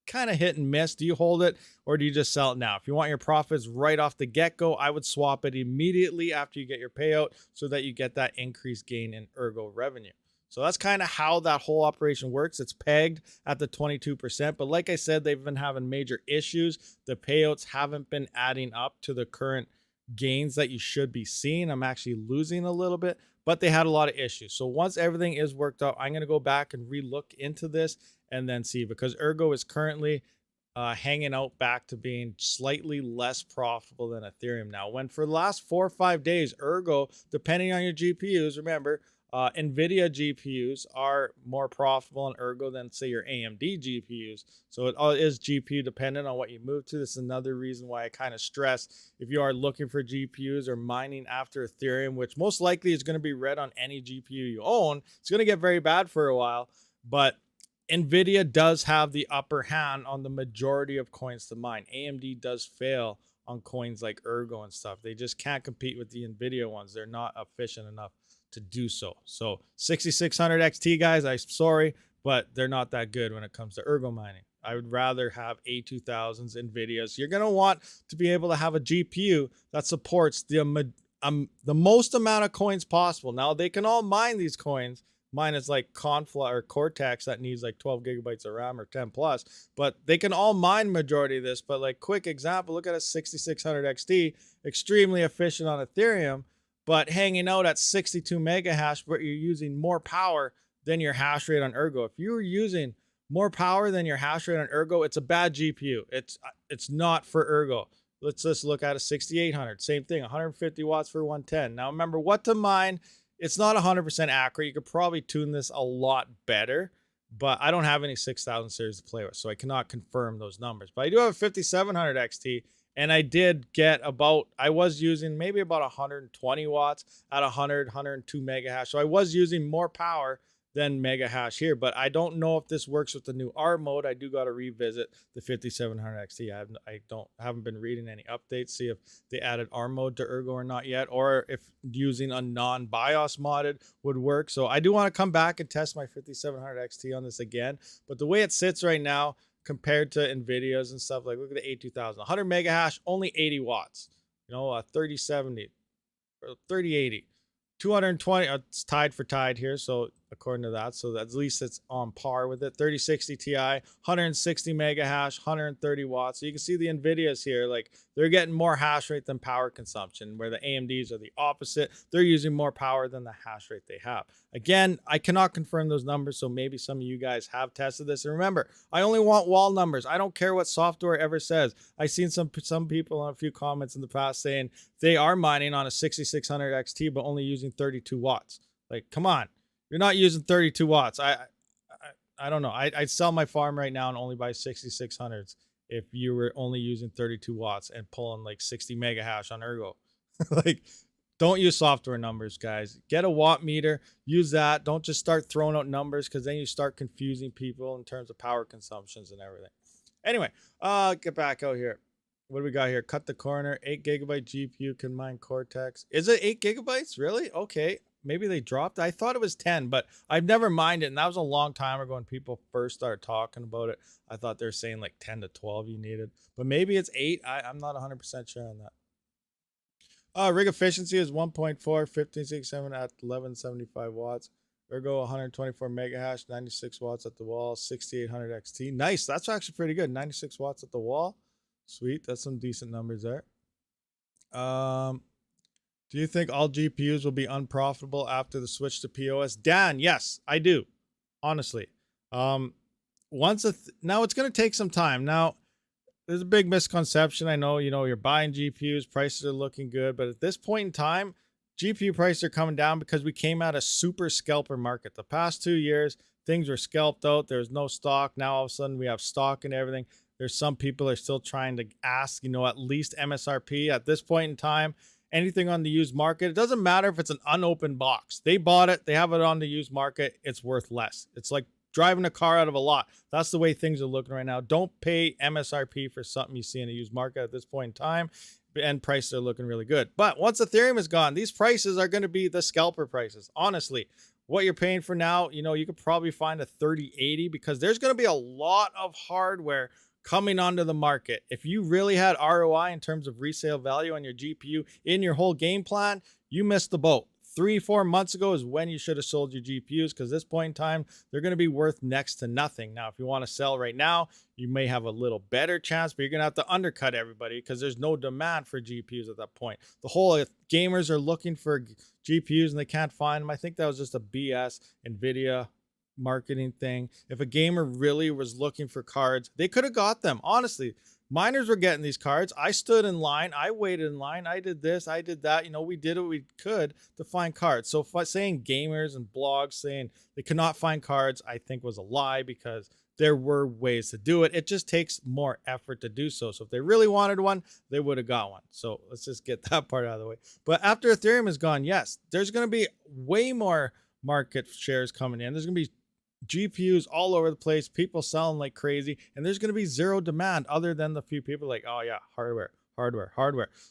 kind of hit and miss. Do you hold it, or do you just sell it now? If you want your profits right off the get-go, I would swap it immediately after you get your payout so that you get that increased gain in ERGO revenue. So that's kind of how that whole operation works. It's pegged at the 22%. But like I said, they've been having major issues. The payouts haven't been adding up to the current gains that you should be seeing. I'm actually losing a little bit, but they had a lot of issues. So once everything is worked out, I'm going to go back and re-look into this and then see, because ERGO is currently hanging out back to being slightly less profitable than Ethereum now. When for the last 4 or 5 days, ERGO, depending on your GPUs, remember, NVIDIA GPUs are more profitable in Ergo than, say, your AMD GPUs. So it all is GPU dependent on what you move to. This is another reason why I kind of stress if you are looking for GPUs or mining after Ethereum, which most likely is going to be read on any GPU you own, it's going to get very bad for a while. But NVIDIA does have the upper hand on the majority of coins to mine. AMD does fail on coins like Ergo and stuff. They just can't compete with the NVIDIA ones. They're not efficient enough to do so. So 6600 XT guys, I'm sorry, but they're not that good when it comes to Ergo mining. I would rather have A2000s, NVIDIAs. You're going to want to be able to have a GPU that supports the most amount of coins possible. Now, they can all mine these coins. Mine is like Confla or Cortex that needs like 12 gigabytes of RAM or 10 plus, but they can all mine majority of this. But like quick example, look at a 6600 XT, extremely efficient on Ethereum, but hanging out at 62 mega hash, where you're using more power than your hash rate on Ergo. If you're using more power than your hash rate on Ergo, it's a bad GPU. It's not for Ergo. Let's just look at a 6800. Same thing, 150 watts for 110. Now remember what to mine. It's not 100% accurate. You could probably tune this a lot better, but I don't have any 6000 series to play with, so I cannot confirm those numbers. But I do have a 5700 XT, and I did get I was using maybe about 120 watts at 102 mega hash. So I was using more power than mega hash here, but I don't know if this works with the new R mode. I do got to revisit the 5700 XT. I haven't been reading any updates, see if they added R mode to Ergo or not yet, or if using a non-BIOS modded would work. So I do want to come back and test my 5700 XT on this again, but the way it sits right now compared to NVIDIA's and stuff, like look at the A2000, 100 mega hash, only 80 watts, 3070 or 3080. 220, it's tied for tied here, so according to that, so at least it's on par with it. 3060 Ti, 160 mega hash, 130 watts. So you can see the NVIDIAs here, like they're getting more hash rate than power consumption, where the AMDs are the opposite. They're using more power than the hash rate they have. Again, I cannot confirm those numbers, so maybe some of you guys have tested this. And remember, I only want wall numbers. I don't care what software ever says. I've seen some people on a few comments in the past saying they are mining on a 6600 XT, but only using 32 watts. Like, come on. You're not using 32 watts. I don't know. I'd sell my farm right now and only buy 6600s if you were only using 32 watts and pulling like 60 mega hash on Ergo. Like, don't use software numbers, guys. Get a watt meter. Use that. Don't just start throwing out numbers, because then you start confusing people in terms of power consumptions and everything. Anyway, get back out here. What do we got here? Cut the corner. 8 gigabyte GPU can mine Cortex. Is it 8 gigabytes? Really? Okay. Maybe they dropped. I thought it was 10, but I've never mined it. And that was a long time ago when people first started talking about it. I thought they were saying like 10 to 12 you needed, but maybe it's 8. I'm not 100% sure on that. Rig efficiency is 1.4, 1567 at 1175 watts. Ergo 124 mega hash, 96 watts at the wall, 6800 XT. Nice. That's actually pretty good. 96 watts at the wall. Sweet. That's some decent numbers there. Do you think all GPUs will be unprofitable after the switch to POS? Dan, yes, I do. Honestly. Now it's going to take some time. Now, there's a big misconception. I know, you're buying GPUs, prices are looking good, but at this point in time, GPU prices are coming down because we came out of super scalper market. The past 2 years, things were scalped out. There's no stock. Now all of a sudden we have stock and everything. There's some people are still trying to ask, at least MSRP at this point in time. Anything on the used market, it doesn't matter if it's an unopened box. They bought it, they have it on the used market, it's worth less. It's like driving a car out of a lot. That's the way things are looking right now. Don't pay MSRP for something you see in a used market at this point in time, and prices are looking really good. But once Ethereum is gone, these prices are going to be the scalper prices. Honestly, what you're paying for now, you could probably find a 3080, because there's going to be a lot of hardware coming onto the market. If you really had ROI in terms of resale value on your GPU in your whole game plan, you missed the boat. 3-4 months ago is when you should have sold your GPUs, because this point in time, they're going to be worth next to nothing. Now, if you want to sell right now, you may have a little better chance, but you're going to have to undercut everybody because there's no demand for GPUs at that point. The whole gamers are looking for GPUs and they can't find them. I think that was just a BS NVIDIA marketing thing. If a gamer really was looking for cards, they could have got them. Honestly, miners were getting these cards. I stood in line. I waited in line. I did this. I did that. You know, we did what we could to find cards. So saying gamers and blogs saying they could not find cards, I think was a lie, because there were ways to do it. It just takes more effort to do so. So if they really wanted one, they would have got one. So let's just get that part out of the way. But after Ethereum is gone, yes, there's going to be way more market shares coming in. There's going to be GPUs all over the place, people selling like crazy, and there's going to be zero demand other than the few people like, oh yeah, hardware.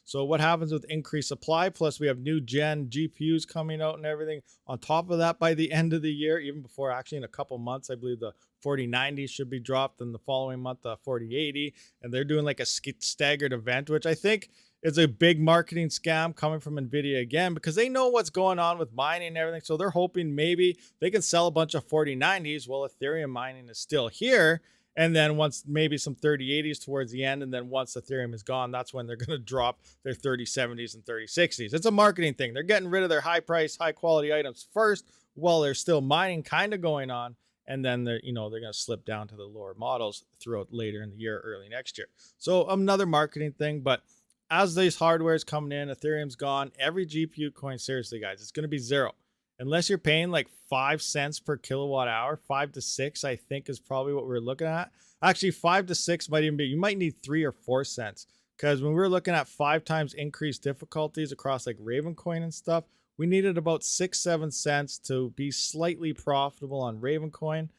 So what happens with increased supply, plus we have new gen GPUs coming out and everything on top of that by the end of the year, even before, actually in a couple months, I believe the 4090 should be dropped, and the following month the 4080, and they're doing like a staggered event, which I think is a big marketing scam coming from Nvidia again, because they know what's going on with mining and everything. So they're hoping maybe they can sell a bunch of 4090s while Ethereum mining is still here. And then once maybe some 3080s towards the end, and then once Ethereum is gone, that's when they're going to drop their 3070s and 3060s. It's a marketing thing. They're getting rid of their high price, high quality items first while there's still mining kind of going on. And then they're going to slip down to the lower models throughout later in the year, early next year. So another marketing thing, but as these hardware is coming in, Ethereum's gone, every GPU coin, seriously guys, it's going to be zero. Unless you're paying like 5 cents per kilowatt hour, 5 to 6, I think is probably what we're looking at. Actually, 5 to 6 might even be, you might need 3 or 4 cents. Because when we were looking at 5 times increased difficulties across like Raven coin and stuff, we needed about 6-7 cents to be slightly profitable on Raven coin,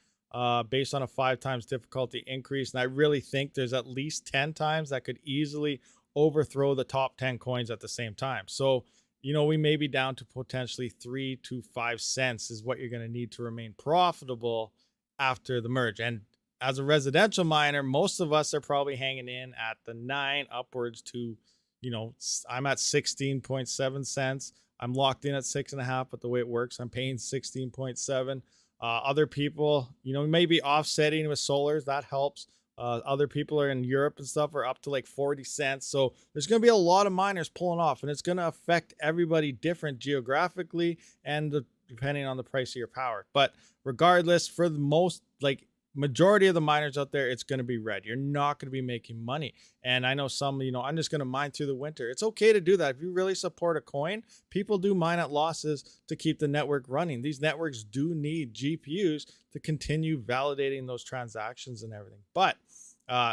based on a 5 times difficulty increase. And I really think there's at least 10 times that could easily overthrow the top 10 coins at the same time. So, we may be down to potentially 3 to 5 cents is what you're going to need to remain profitable after the merge. And as a residential miner, most of us are probably hanging in at the 9 upwards to, I'm at 16.7 cents. I'm locked in at 6.5, but the way it works, I'm paying 16.7. Other people, maybe offsetting with solars, that helps. Other people are in Europe and stuff are up to like 40 cents. So there's going to be a lot of miners pulling off, and it's going to affect everybody different geographically and depending on the price of your power. But regardless, for the most, like majority of the miners out there, it's going to be red. You're not going to be making money. And I know some, I'm just going to mine through the winter. It's okay to do that. If you really support a coin, people do mine at losses to keep the network running. These networks do need GPUs to continue validating those transactions and everything. But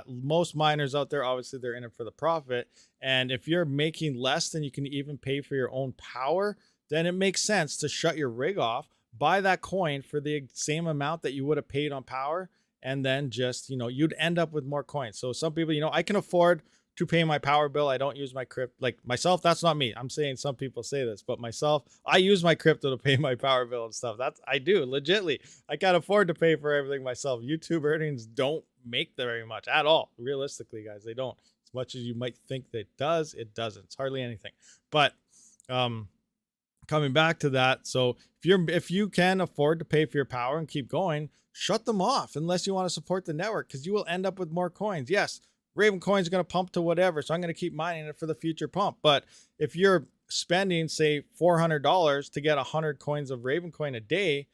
most miners out there, obviously they're in it for the profit. And if you're making less than you can even pay for your own power, then it makes sense to shut your rig off, buy that coin for the same amount that you would have paid on power, and then just, you'd end up with more coins. So some people, I can afford to pay my power bill. I don't use my crypto. Like myself, that's not me. I'm saying some people say this, but myself, I use my crypto to pay my power bill and stuff. I do legitly. I can't afford to pay for everything myself. YouTube earnings don't make very much at all. Realistically, guys, they don't. As much as you might think that it does, it doesn't. It's hardly anything. But coming back to that, so if you can afford to pay for your power and keep going, shut them off unless you want to support the network, because you will end up with more coins. Yes, Raven coin is going to pump to whatever, so I'm going to keep mining it for the future pump. But if you're spending, say, $400 to get 100 coins of Raven coin a day,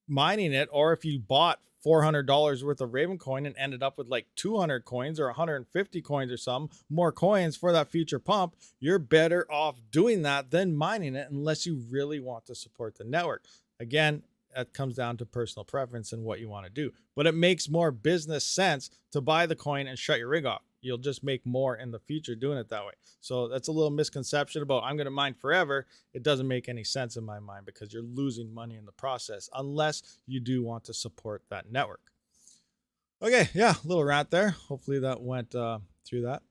mining it, or if you bought $400 worth of Raven coin and ended up with like 200 coins or 150 coins or some more coins for that future pump, you're better off doing that than mining it, unless you really want to support the network. Again, that comes down to personal preference and what you want to do, but it makes more business sense to buy the coin and shut your rig off. You'll just make more in the future doing it that way. So that's a little misconception about I'm going to mine forever. It doesn't make any sense in my mind, because you're losing money in the process unless you do want to support that network. Okay, yeah, a little rant there. Hopefully that went through that.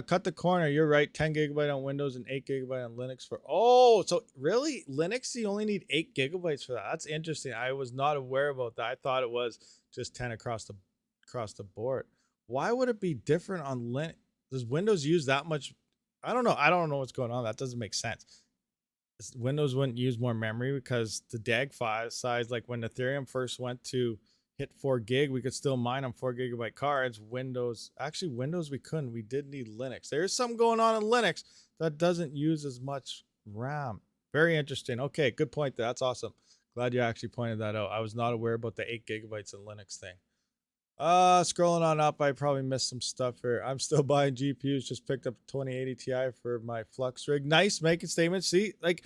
Cut the corner. You're right. 10 gigabyte on Windows and 8 gigabyte on Linux for. Oh, so really, Linux, you only need 8 gigabytes for that. That's interesting. I was not aware about that. I thought it was just 10 across the board. Why would it be different on Linux? Does Windows use that much? I don't know. I don't know what's going on. That doesn't make sense. Windows wouldn't use more memory because the DAG file size, like when Ethereum first went to hit 4 gig, we could still mine on 4 gigabyte cards. Windows we couldn't. We did need Linux. There's something going on in Linux that doesn't use as much RAM. Very interesting. Okay, good point there. That's awesome. Glad you actually pointed that out. I was not aware about the 8 gigabytes in Linux thing. Scrolling on up, I probably missed some stuff here. I'm still buying GPUs. Just picked up 2080 Ti for my Flux rig. Nice, making statements. See, like,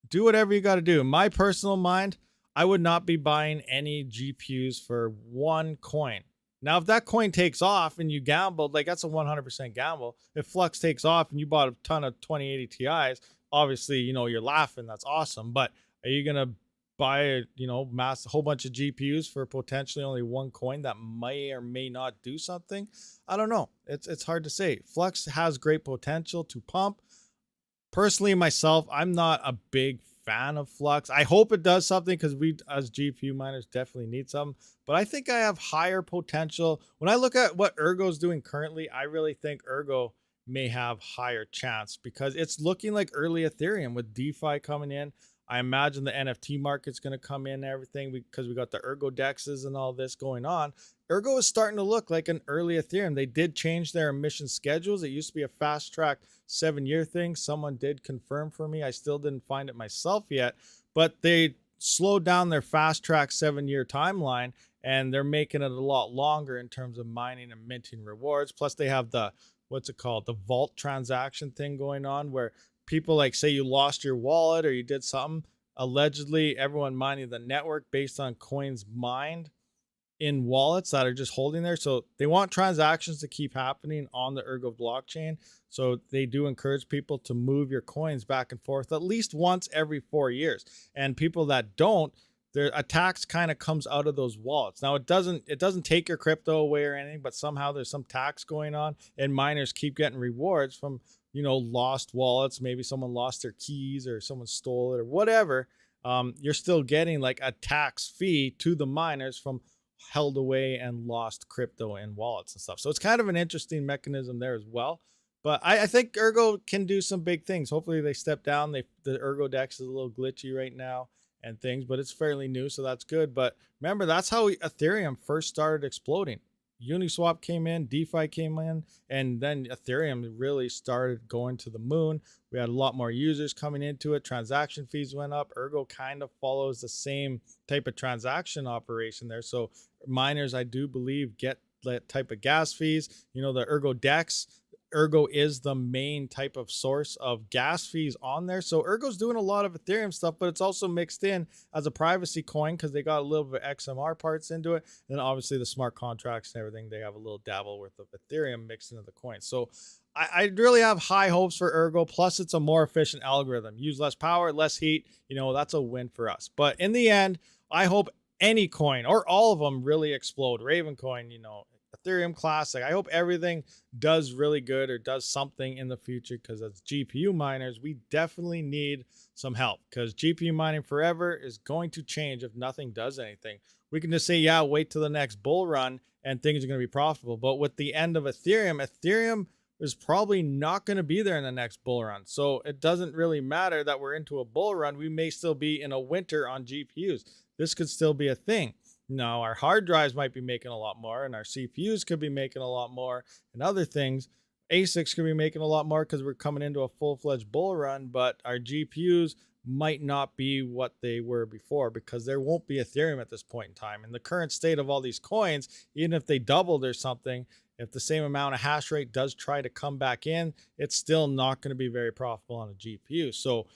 do whatever you got to do. In my personal mind, I would not be buying any GPUs for one coin. Now, if that coin takes off and you gambled, like that's a 100% gamble. If Flux takes off and you bought a ton of 2080 Ti's, obviously, you know, you're laughing. That's awesome. But are you going to buy a, you know, a whole bunch of GPUs for potentially only one coin that may or may not do something? I don't know. It's hard to say. Flux has great potential to pump. Personally, myself, I'm not a big fan of Flux. I hope it does something because we as GPU miners definitely need some. But I think I have higher potential. When I look at what ERGO is doing currently, I really think ERGO may have higher chance because it's looking like early Ethereum with DeFi coming in. I imagine the NFT market's going to come in and everything because we got the ERGO dexes and all this going on. ERGO is starting to look like an early Ethereum. They did change their emission schedules. It used to be a fast track 7-year thing. Someone did confirm for me. I still didn't find it myself yet, but they slowed down their fast track 7-year timeline and they're making it a lot longer in terms of mining and minting rewards. Plus they have the, what's it called? The vault transaction thing going on where people like say you lost your wallet or you did something, allegedly everyone mining the network based on coins mined in wallets that are just holding there. So they want transactions to keep happening on the ERGO blockchain. So they do encourage people to move your coins back and forth at least once every 4 years. And people that don't, their attacks kind of comes out of those wallets. Now it doesn't take your crypto away or anything, but somehow there's some tax going on and miners keep getting rewards from, you know, lost wallets. Maybe someone lost their keys or someone stole it or whatever. You're still getting like a tax fee to the miners from held away and lost crypto and wallets and stuff. So it's kind of an interesting mechanism there as well. But I think ERGO can do some big things. Hopefully they step down. The ERGO DEX is a little glitchy right now and things, but it's fairly new, so that's good. But remember, that's how Ethereum first started exploding. Uniswap came in, DeFi came in, and then Ethereum really started going to the moon. We had a lot more users coming into it. Transaction fees went up. ERGO kind of follows the same type of transaction operation there. So miners, I do believe, get that type of gas fees. You know, the ERGO DEX, ERGO is the main type of source of gas fees on there. So ERGO's doing a lot of Ethereum stuff, but it's also mixed in as a privacy coin because they got a little bit of XMR parts into it. And then obviously the smart contracts and everything, they have a little dabble worth of Ethereum mixed into the coin. So I really have high hopes for ERGO. Plus it's a more efficient algorithm. Use less power, less heat. You know, that's a win for us. But in the end, I hope any coin or all of them really explode. Raven coin, you know, Ethereum Classic. I hope everything does really good or does something in the future because as GPU miners, we definitely need some help because GPU mining forever is going to change if nothing does anything. We can just say, yeah, wait till the next bull run and things are going to be profitable. But with the end of Ethereum is probably not going to be there in the next bull run. So it doesn't really matter that we're into a bull run. We may still be in a winter on GPUs. This could still be a thing. Now, our hard drives might be making a lot more and our CPUs could be making a lot more and other things. ASICs could be making a lot more because we're coming into a full-fledged bull run, but our GPUs might not be what they were before because there won't be Ethereum at this point in time. In the current state of all these coins, even if they doubled or something, if the same amount of hash rate does try to come back in, it's still not going to be very profitable on a GPU. So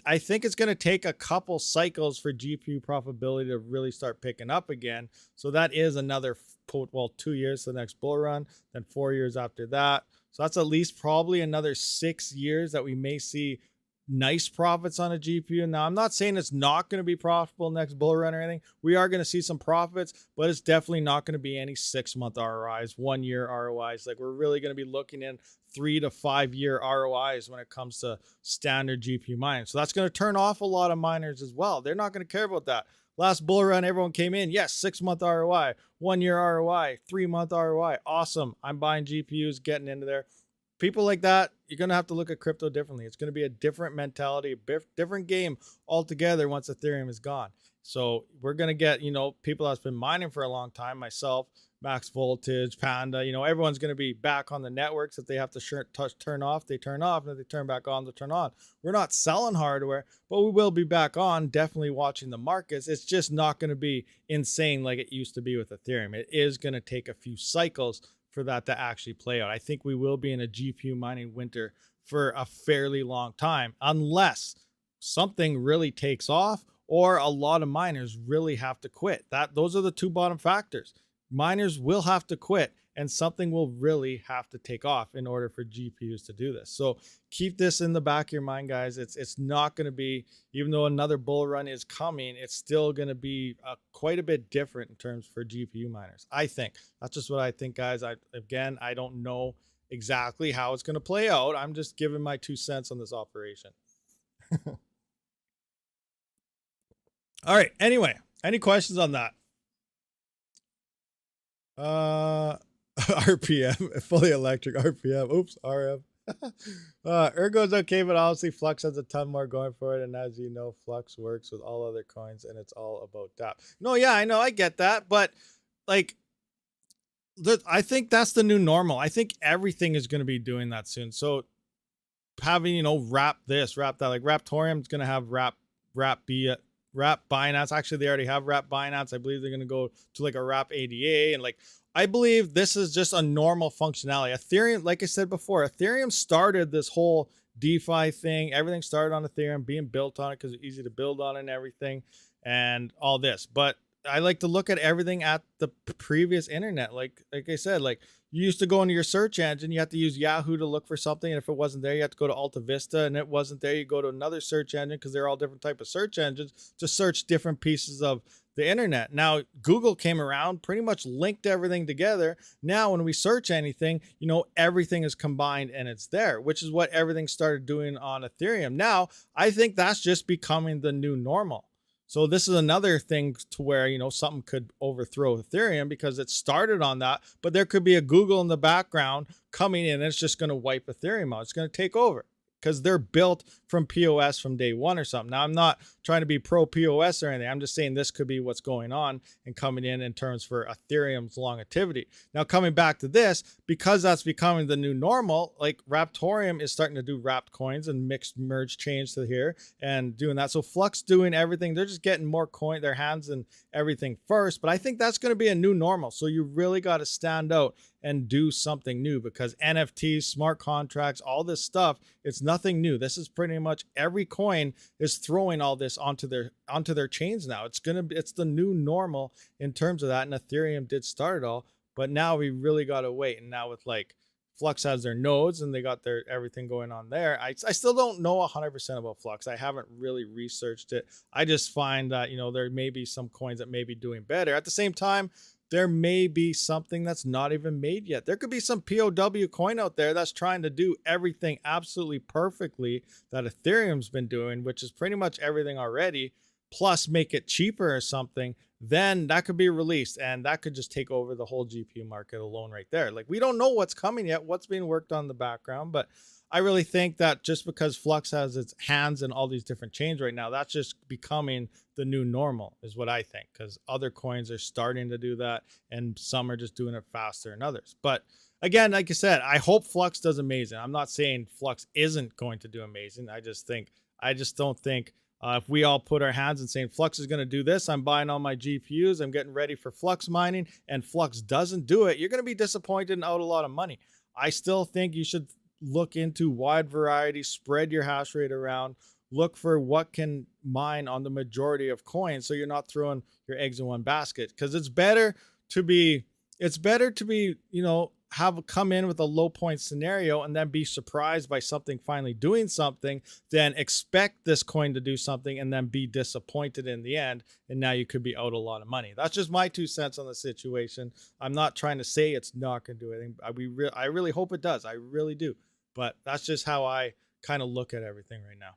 I think it's going to take a couple cycles for GPU profitability to really start picking up again. So that is another, 2 years to the next bull run, then 4 years after that. So that's at least probably another 6 years that we may see nice profits on a GPU. Now, I'm not saying it's not going to be profitable next bull run or anything. We are going to see some profits, but it's definitely not going to be any 6-month ROIs, 1-year ROIs. Like we're really going to be looking in 3 to 5 year ROIs when it comes to standard GPU mining. So that's going to turn off a lot of miners as well. They're not going to care about that. Last bull run, everyone came in. Yes, 6-month ROI, 1-year ROI, 3-month ROI. Awesome. I'm buying GPUs, getting into there. People like that, you're going to have to look at crypto differently. It's going to be a different mentality, a different game altogether once Ethereum is gone. So we're going to get, you know, people that's been mining for a long time, myself, Max Voltage, Panda, you know, everyone's going to be back on the networks. If they have to turn off, they turn off, and if they turn back on, they turn on. We're not selling hardware, but we will be back on, definitely watching the markets. It's just not going to be insane like it used to be with Ethereum. It is going to take a few cycles for that to actually play out. I think we will be in a GPU mining winter for a fairly long time, unless something really takes off or a lot of miners really have to quit. Those are the two bottom factors. Miners will have to quit and something will really have to take off in order for GPUs to do this. So keep this in the back of your mind, guys. It's not going to be, even though another bull run is coming, it's still going to be quite a bit different in terms for GPU miners. I think that's just what I think, guys. I don't know exactly how it's going to play out. I'm just giving my 2 cents on this operation. All right. Anyway, any questions on that? RPM, fully electric RPM. Oops, RM. Ergo's okay, but honestly, Flux has a ton more going for it. And as you know, Flux works with all other coins and it's all about that. No, yeah, I know, I get that. But like, I think that's the new normal. I think everything is going to be doing that soon. So having, you know, wrap this, wrap that, like Raptorium is going to have wrap Binance. Actually, they already have wrap Binance. I believe they're going to go to like a wrap ADA. And like, I believe this is just a normal functionality. Ethereum, like I said before, Ethereum started this whole DeFi thing. Everything started on Ethereum, being built on it because it's easy to build on and everything and all this. But I like to look at everything at the previous internet. Like I said, like you used to go into your search engine, you have to use Yahoo to look for something. And if it wasn't there, you have to go to Alta Vista, and it wasn't there, you go to another search engine because they're all different type of search engines to search different pieces of the internet. Now, Google came around, pretty much linked everything together. Now, when we search anything, you know, everything is combined and it's there, which is what everything started doing on Ethereum. Now, I think that's just becoming the new normal. So this is another thing to where, you know, something could overthrow Ethereum because it started on that, but there could be a Google in the background coming in and it's just going to wipe Ethereum out. It's going to take over because they're built from POS from day one or something. Now, I'm not trying to be pro POS or anything. I'm just saying this could be what's going on and coming in terms for Ethereum's longevity. Now, coming back to this, because that's becoming the new normal, like Raptorium is starting to do wrapped coins and mixed merge chains to here and doing that. So Flux doing everything. They're just getting more coin, their hands and everything first. But I think that's going to be a new normal. So you really got to stand out and do something new because NFTs, smart contracts, all this stuff, it's nothing new. This is pretty much every coin is throwing all this onto their chains now. It's the new normal in terms of that. And Ethereum did start it all, but now we really got to wait. And now with like Flux has their nodes and they got their everything going on there. I still don't know 100% about Flux. I haven't really researched it. I just find that, you know, there may be some coins that may be doing better. At the same time, there may be something that's not even made yet. There could be some POW coin out there that's trying to do everything absolutely perfectly that Ethereum's been doing, which is pretty much everything already, plus make it cheaper or something. Then that could be released and that could just take over the whole GPU market alone right there. Like we don't know what's coming yet, what's being worked on in the background, but I really think that just because Flux has its hands in all these different chains right now, that's just becoming the new normal is what I think, because other coins are starting to do that and some are just doing it faster than others. But again, like I said, I hope Flux does amazing. I'm not saying Flux isn't going to do amazing. I just don't think if we all put our hands and saying Flux is going to do this, I'm buying all my GPUs, I'm getting ready for Flux mining, and Flux doesn't do it, you're going to be disappointed and out a lot of money. I still think you should look into wide variety, spread your hash rate around, look for what can mine on the majority of coins so you're not throwing your eggs in one basket. Because it's better to be, you know, have come in with a low point scenario and then be surprised by something finally doing something, then expect this coin to do something and then be disappointed in the end. And now you could be out a lot of money. That's just my 2 cents on the situation. I'm not trying to say it's not going to do anything. I really hope it does. I really do. But that's just how I kind of look at everything right now.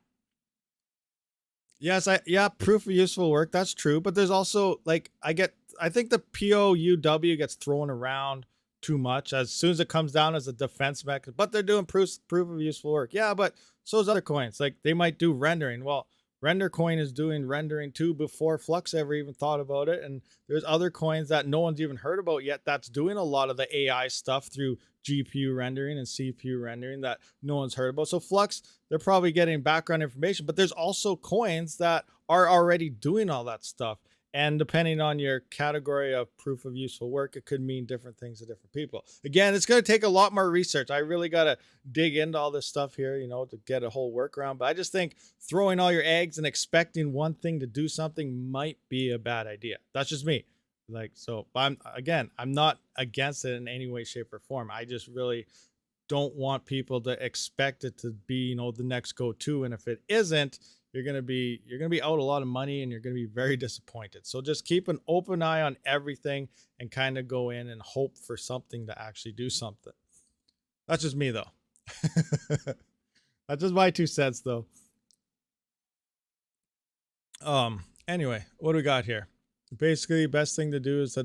Yes, proof of useful work. That's true. But there's also like, I think the POUW gets thrown around too much as soon as it comes down as a defense mechanism, but they're doing proof of useful work. Yeah, but so is other coins. Like they might do rendering. Well, Render coin is doing rendering too before Flux ever even thought about it. And there's other coins that no one's even heard about yet that's doing a lot of the AI stuff through GPU rendering and CPU rendering that no one's heard about. So Flux, they're probably getting background information, but there's also coins that are already doing all that stuff. And depending on your category of proof of useful work, it could mean different things to different people. Again, it's going to take a lot more research. I really got to dig into all this stuff here, you know, to get a whole workaround. But I just think throwing all your eggs and expecting one thing to do something might be a bad idea. That's just me. Like, so I'm not against it in any way, shape, or form. I just really don't want people to expect it to be, you know, the next go-to. And if it isn't, you're going to be out a lot of money and you're going to be very disappointed. So just keep an open eye on everything and kind of go in and hope for something to actually do something. That's just me though. That's just my 2 cents though. Anyway, what do we got here? Basically, best thing to do is to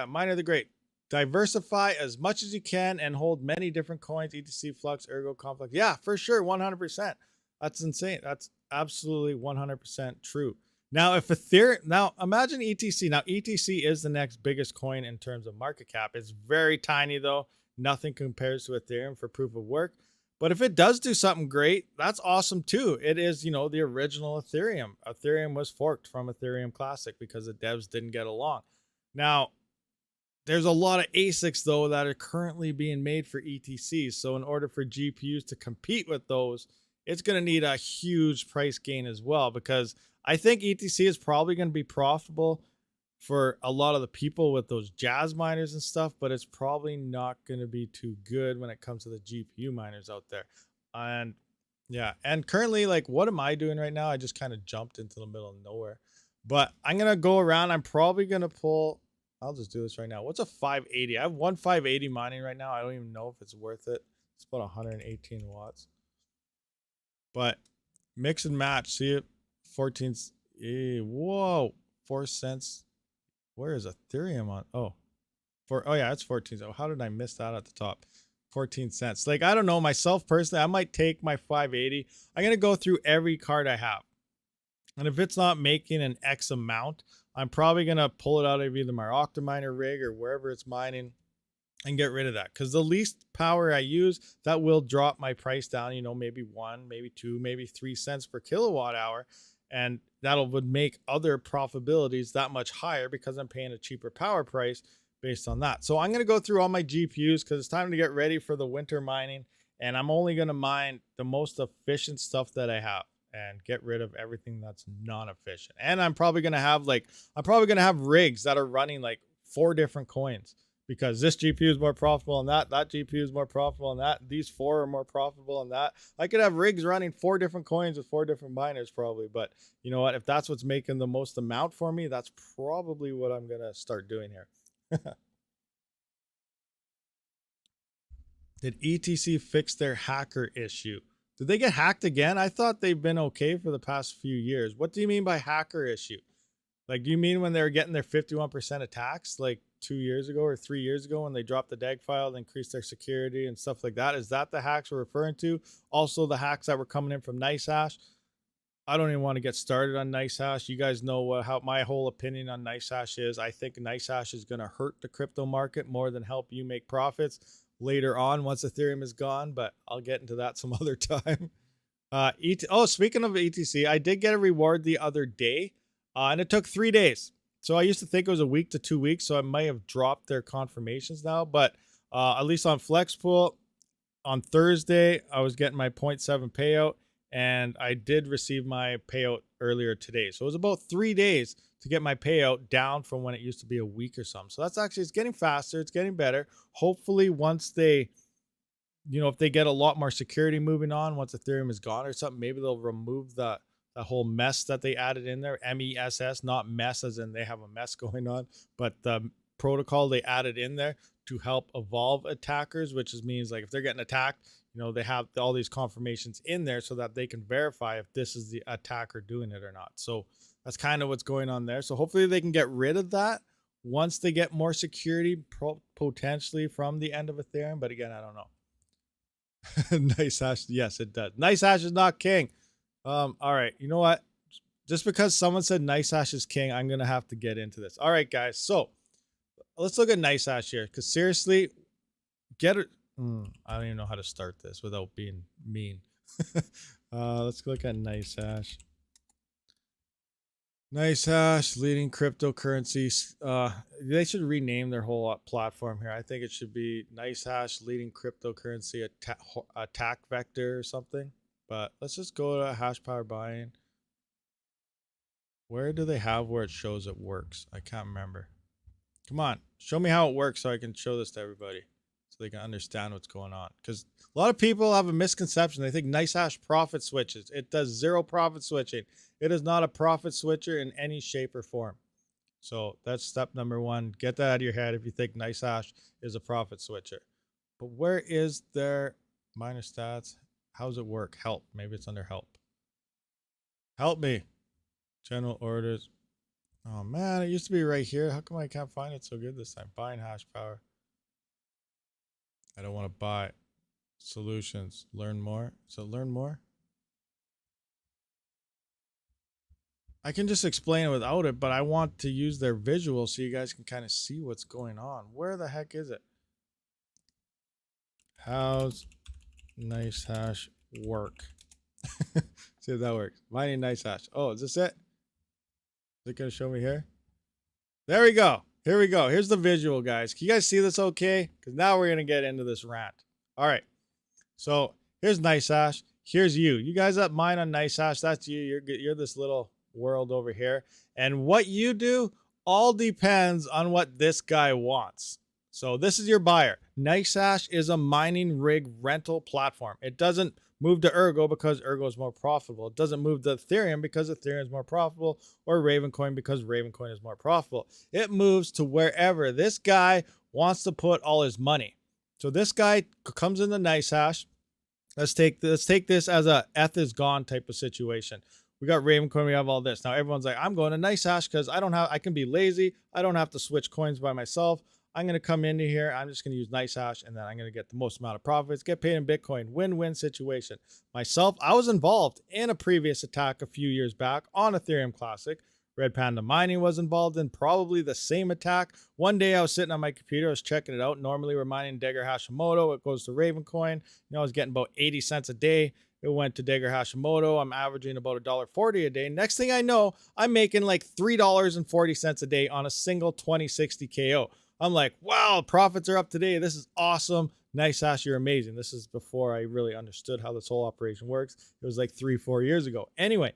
miner the great. Diversify as much as you can and hold many different coins, etc, Flux, Ergo, Complex. Yeah, for sure, 100%. That's insane. That's absolutely 100% true. Now, if Ethereum, now imagine ETC. Now, ETC is the next biggest coin in terms of market cap. It's very tiny though. Nothing compares to Ethereum for proof of work. But if it does do something great, that's awesome too. It is, you know, the original Ethereum. Ethereum was forked from Ethereum Classic because the devs didn't get along. Now, there's a lot of ASICs though that are currently being made for ETCs. So in order for GPUs to compete with those, it's going to need a huge price gain as well, because I think ETC is probably going to be profitable for a lot of the people with those jazz miners and stuff, but it's probably not going to be too good when it comes to the GPU miners out there. And yeah, and currently, like, what am I doing right now? I just kind of jumped into the middle of nowhere, but I'm going to go around. I'm probably going to pull, I'll just do this right now. What's a 580? I have one 580 mining right now. I don't even know if it's worth it. It's about 118 watts. But mix and match, see it? 14, whoa, 4 cents. Where is Ethereum on? Oh, yeah, it's 14. Oh, how did I miss that at the top? 14 cents. Like, I don't know, myself personally, I might take my 580. I'm going to go through every card I have. And if it's not making an X amount, I'm probably going to pull it out of either my OCTOMINER rig or wherever it's mining and get rid of that. Because the least power I use, that will drop my price down, you know, maybe 1, maybe 2, maybe 3 cents per kilowatt hour. And that'll would make other profitabilities that much higher because I'm paying a cheaper power price based on that. So I'm going to go through all my GPUs because it's time to get ready for the winter mining. And I'm only going to mine the most efficient stuff that I have and get rid of everything that's non-efficient. And I'm probably going to have rigs that are running like 4 different coins, because this GPU is more profitable than that GPU is more profitable than that, these 4 are more profitable than that. I could have rigs running 4 different coins with 4 different miners probably, but you know what? If that's what's making the most amount for me, that's probably what I'm going to start doing here. Did ETC fix their hacker issue? Did they get hacked again? I thought they've been okay for the past few years. What do you mean by hacker issue? Like, do you mean when they were getting their 51% attacks like 2 years ago or 3 years ago when they dropped the DAG file and increased their security and stuff like that? Is that the hacks we're referring to? Also the hacks that were coming in from NiceHash? I don't even want to get started on NiceHash. You guys know how my whole opinion on NiceHash is. I think NiceHash is going to hurt the crypto market more than help you make profits later on once Ethereum is gone, but I'll get into that some other time. Speaking of ETC, I did get a reward the other day, and it took 3 days. So I used to think it was a week to 2 weeks, so I might have dropped their confirmations now, but at least on FlexPool, on Thursday, I was getting my 0.7 payout, and I did receive my payout earlier today. So it was about 3 days to get my payout down from when it used to be a week or something. So that's actually, it's getting faster. It's getting better. Hopefully once they, you know, if they get a lot more security moving on, once Ethereum is gone or something, maybe they'll remove that whole mess that they added in there. MESS, not mess as in they have a mess going on, but the protocol they added in there to help evolve attackers, which means like if they're getting attacked, you know, they have all these confirmations in there so that they can verify if this is the attacker doing it or not. So that's kind of what's going on there. So hopefully they can get rid of that once they get more security potentially from the end of Ethereum. But again, I don't know. NiceHash, yes, it does. NiceHash is not king. All right. You know what? Just because someone said NiceHash is king, I'm gonna have to get into this. All right, guys. So let's look at NiceHash here, because seriously, get it. I don't even know how to start this without being mean. Let's look at NiceHash. NiceHash, leading cryptocurrencies. They should rename their whole platform here. I think it should be NiceHash, leading cryptocurrency attack vector or something. But let's just go to hash power buying. Where do they have where it shows it works? I can't remember. Come on, show me how it works so I can show this to everybody, so they can understand what's going on. Because a lot of people have a misconception. They think NiceHash profit switches. It does zero profit switching. It is not a profit switcher in any shape or form. So that's step number one. Get that out of your head if you think NiceHash is a profit switcher. But where is their miner stats? How does it work? Help. Maybe it's under help. Help me. General orders. Oh man, it used to be right here. How come I can't find it so good this time? Buying hash power. I don't want to buy. Solutions. Learn more. So learn more. I can just explain it without it, but I want to use their visual so you guys can kind of see what's going on. Where the heck is it? How's NiceHash work? See if that works. Mining NiceHash. Oh, is this it? Is it going to show me here? There we go. Here we go. Here's the visual, guys. Can you guys see this okay? Because now we're going to get into this rant. All right. So here's NiceHash. Here's you. You guys that mine on NiceHash, that's you. You're this little world over here. And what you do all depends on what this guy wants. So this is your buyer. NiceHash is a mining rig rental platform. It doesn't move to ERGO because ERGO is more profitable. It doesn't move to Ethereum because Ethereum is more profitable, or Ravencoin because Ravencoin is more profitable. It moves to wherever this guy wants to put all his money. So this guy comes into NiceHash. Let's take this as a ETH is gone type of situation. We got Ravencoin, we have all this. Now everyone's like, I'm going to NiceHash because I can be lazy. I don't have to switch coins by myself. I'm going to come into here. I'm just going to use NiceHash, and then I'm going to get the most amount of profits, get paid in Bitcoin, win-win situation. Myself, I was involved in a previous attack a few years back on Ethereum Classic. Red Panda Mining was involved in probably the same attack. One day I was sitting on my computer, I was checking it out. Normally we're mining Dagger Hashimoto. It goes to Ravencoin. I was getting about 80 cents a day. It went to Dagger Hashimoto. I'm averaging about $1.40 a day. Next thing I know, I'm making like $3.40 a day on a single 2060 KO. I'm like, wow, profits are up today. This is awesome. NiceHash, you're amazing. This is before I really understood how this whole operation works. It was like 3-4 years ago. Anyway,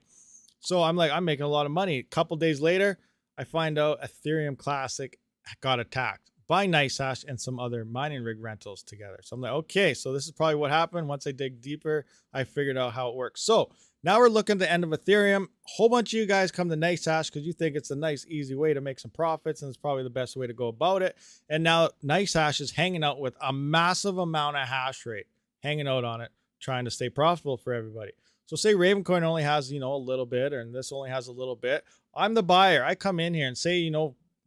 so I'm like, I'm making a lot of money. A couple days later, I find out Ethereum Classic got attacked by NiceHash and some other mining rig rentals together. So I'm like, okay, so this is probably what happened. Once I dig deeper, I figured out how it works. So now we're looking at the end of Ethereum. A whole bunch of you guys come to NiceHash because you think it's a nice, easy way to make some profits, and it's probably the best way to go about it. And now NiceHash is hanging out with a massive amount of hash rate, hanging out on it, trying to stay profitable for everybody. So say Ravencoin only has, a little bit, and this only has a little bit. I'm the buyer. I come in here and say,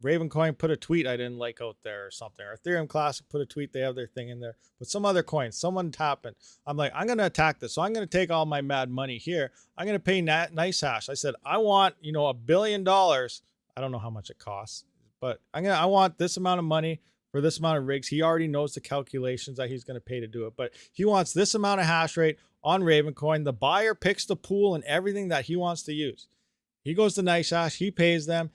Ravencoin put a tweet I didn't like out there or something, or Ethereum Classic put a tweet, they have their thing in there, but some other coin, someone tapping. I'm like, I'm going to attack this. So I'm going to take all my mad money here. I'm going to pay NiceHash. I said, I want, $1 billion. I don't know how much it costs, but I want this amount of money for this amount of rigs. He already knows the calculations that he's going to pay to do it, but he wants this amount of hash rate on Ravencoin. The buyer picks the pool and everything that he wants to use. He goes to NiceHash, he pays them.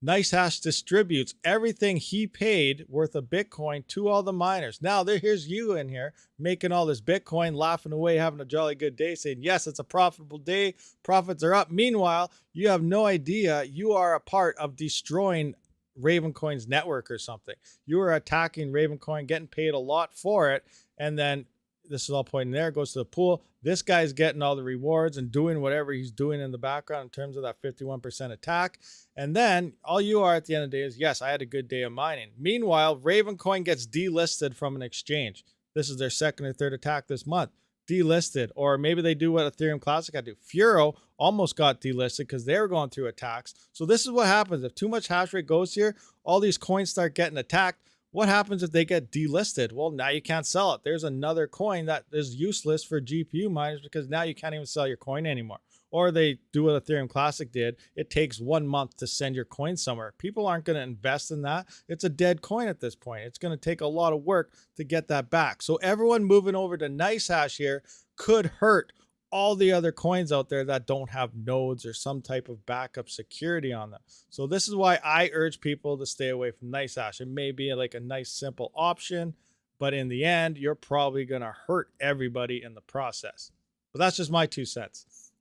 NiceHash distributes everything he paid worth of Bitcoin to all the miners. Now, here's you in here making all this Bitcoin, laughing away, having a jolly good day, saying, yes, it's a profitable day. Profits are up. Meanwhile, you have no idea you are a part of destroying Ravencoin's network or something. You are attacking Ravencoin, getting paid a lot for it, and then this is all pointing there, goes to the pool. This guy's getting all the rewards and doing whatever he's doing in the background in terms of that 51% attack. And then all you are at the end of the day is, yes, I had a good day of mining. Meanwhile, Ravencoin gets delisted from an exchange. This is their second or third attack this month. Delisted. Or maybe they do what Ethereum Classic had to do. Furo almost got delisted because they were going through attacks. So this is what happens. If too much hash rate goes here, all these coins start getting attacked. What happens if they get delisted? Well, now you can't sell it. There's another coin that is useless for GPU miners because now you can't even sell your coin anymore. Or they do what Ethereum Classic did. It takes 1 month to send your coin somewhere. People aren't going to invest in that. It's a dead coin at this point. It's going to take a lot of work to get that back. So everyone moving over to NiceHash here could hurt all the other coins out there that don't have nodes or some type of backup security on them. So this is why I urge people to stay away from NiceHash. It may be like a nice simple option, but in the end, you're probably going to hurt everybody in the process. But that's just my 2 cents.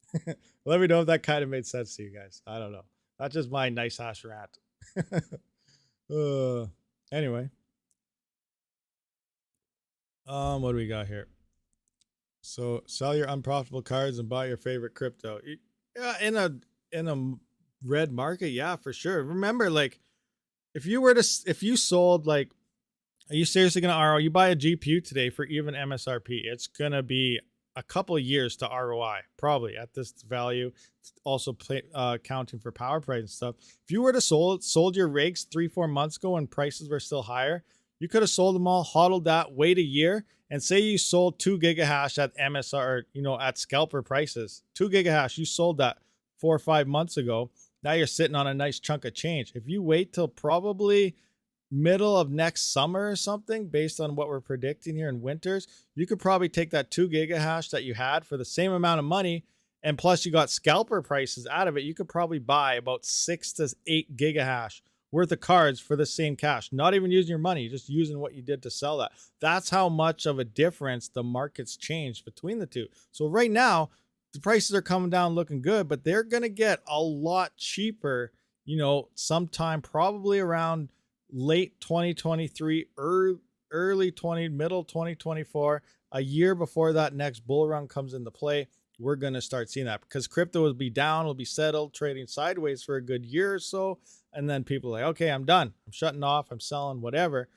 Let me know if that kind of made sense to you guys. I don't know. That's just my NiceHash rant. Anyway. What do we got here? So sell your unprofitable cards and buy your favorite crypto. Yeah, in a red market, yeah, for sure. Remember, like, if you sold, like, are you seriously gonna ROI? You buy a GPU today for even MSRP, it's gonna be a couple of years to ROI, probably at this value. Also counting for power price and stuff. If you were to sold your rigs 3-4 months ago when prices were still higher, you could have sold them all, hodled that, wait a year, and say you sold 2 gigahash at MSR, at scalper prices. 2 gigahash, you sold that 4 or 5 months ago. Now you're sitting on a nice chunk of change. If you wait till probably middle of next summer or something, based on what we're predicting here in winters, you could probably take that 2 gigahash that you had for the same amount of money, and plus you got scalper prices out of it. You could probably buy about 6 to 8 gigahash worth of cards for the same cash, not even using your money, just using what you did to sell that. That's how much of a difference the market's changed between the two. So right now, the prices are coming down looking good, but they're going to get a lot cheaper, sometime probably around late 2023, early middle 2024, a year before that next bull run comes into play. We're going to start seeing that because crypto will be down, will be settled, trading sideways for a good year or so. And then people are like, okay, I'm done. I'm shutting off. I'm selling, whatever.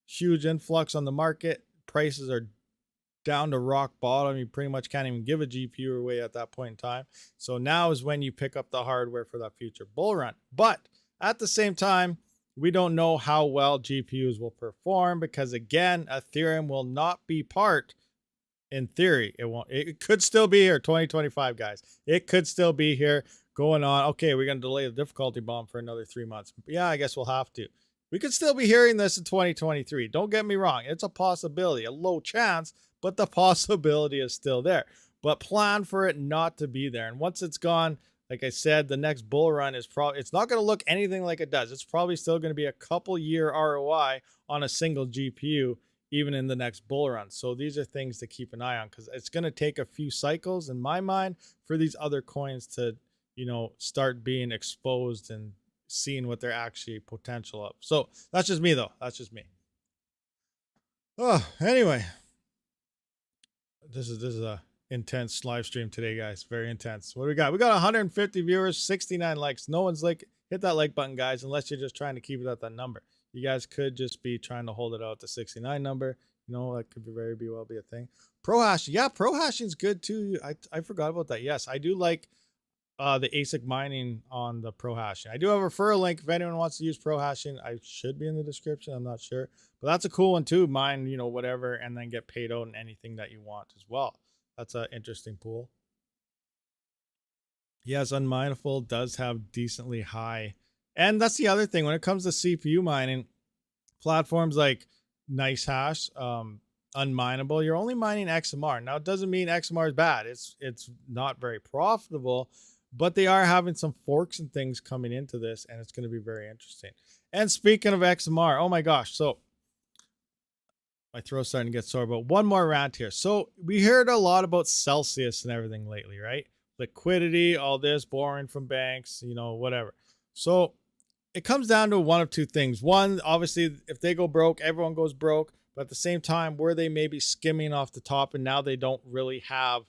Huge influx on the market. Prices are down to rock bottom. You pretty much can't even give a GPU away at that point in time. So now is when you pick up the hardware for that future bull run. But at the same time, we don't know how well GPUs will perform because, again, Ethereum will not be part. In theory, it won't. It could still be here, 2025, guys. It could still be here going on. Okay, we're going to delay the difficulty bomb for another 3 months. Yeah, I guess we'll have to. We could still be hearing this in 2023. Don't get me wrong. It's a possibility, a low chance, but the possibility is still there. But plan for it not to be there. And once it's gone, like I said, the next bull run is probably, it's not going to look anything like it does. It's probably still going to be a couple year ROI on a single GPU, even in the next bull run. So these are things to keep an eye on because it's going to take a few cycles in my mind for these other coins to, start being exposed and seeing what they're actually potential of. So that's just me though. That's just me. Oh, anyway, this is a intense live stream today, guys. Very intense. What do we got? We got 150 viewers, 69 likes. No one's like, hit that like button, guys, unless you're just trying to keep it at that number. You guys could just be trying to hold it out to 69 number. That could very well be a thing. Pro hashing. Yeah, pro hashing's good too. I forgot about that. Yes, I do like the ASIC mining on the pro hashing. I do have a referral link if anyone wants to use pro hashing. I should be in the description. I'm not sure. But that's a cool one too. Mine, whatever, and then get paid out in anything that you want as well. That's an interesting pool. Yes, Unminable does have decently high. And that's the other thing when it comes to CPU mining, platforms like NiceHash, Unminable, you're only mining XMR. Now, it doesn't mean XMR is bad. It's not very profitable, but they are having some forks and things coming into this, and it's going to be very interesting. And speaking of XMR, oh my gosh, so my throat's starting to get sore, but one more rant here. So we heard a lot about Celsius and everything lately, right? Liquidity, all this, borrowing from banks, whatever. So it comes down to one of two things. One, obviously, if they go broke, everyone goes broke. But at the same time, were they maybe skimming off the top and now they don't really have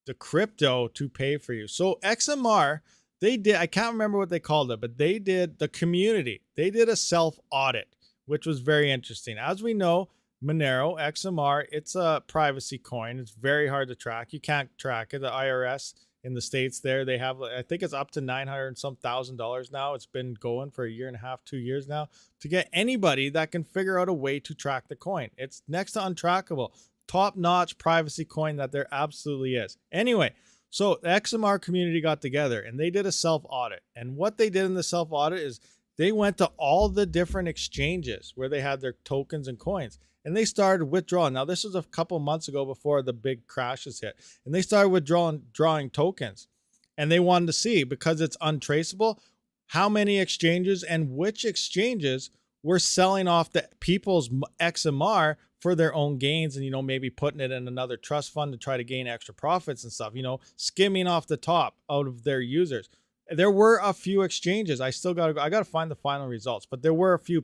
the crypto to pay for you? So XMR, they did, I can't remember what they called it, but they did, the community, they did a self-audit, which was very interesting. As we know, Monero, XMR, it's a privacy coin. It's very hard to track. You can't track it. The IRS in the States there. They have, I think it's up to 900 and some $1,000 now. It's been going for a year and a half, 2 years now, to get anybody that can figure out a way to track the coin. It's next to untrackable. Top-notch privacy coin that there absolutely is. Anyway, so the XMR community got together and they did a self-audit. And what they did in the self-audit is they went to all the different exchanges where they had their tokens and coins, and they started withdrawing. Now, this was a couple months ago before the big crashes hit, and they started drawing tokens, and they wanted to see, because it's untraceable, how many exchanges and which exchanges were selling off the people's XMR for their own gains, and, you know, maybe putting it in another trust fund to try to gain extra profits and stuff, you know, skimming off the top out of their users. There were a few exchanges. I gotta find the final results, but there were a few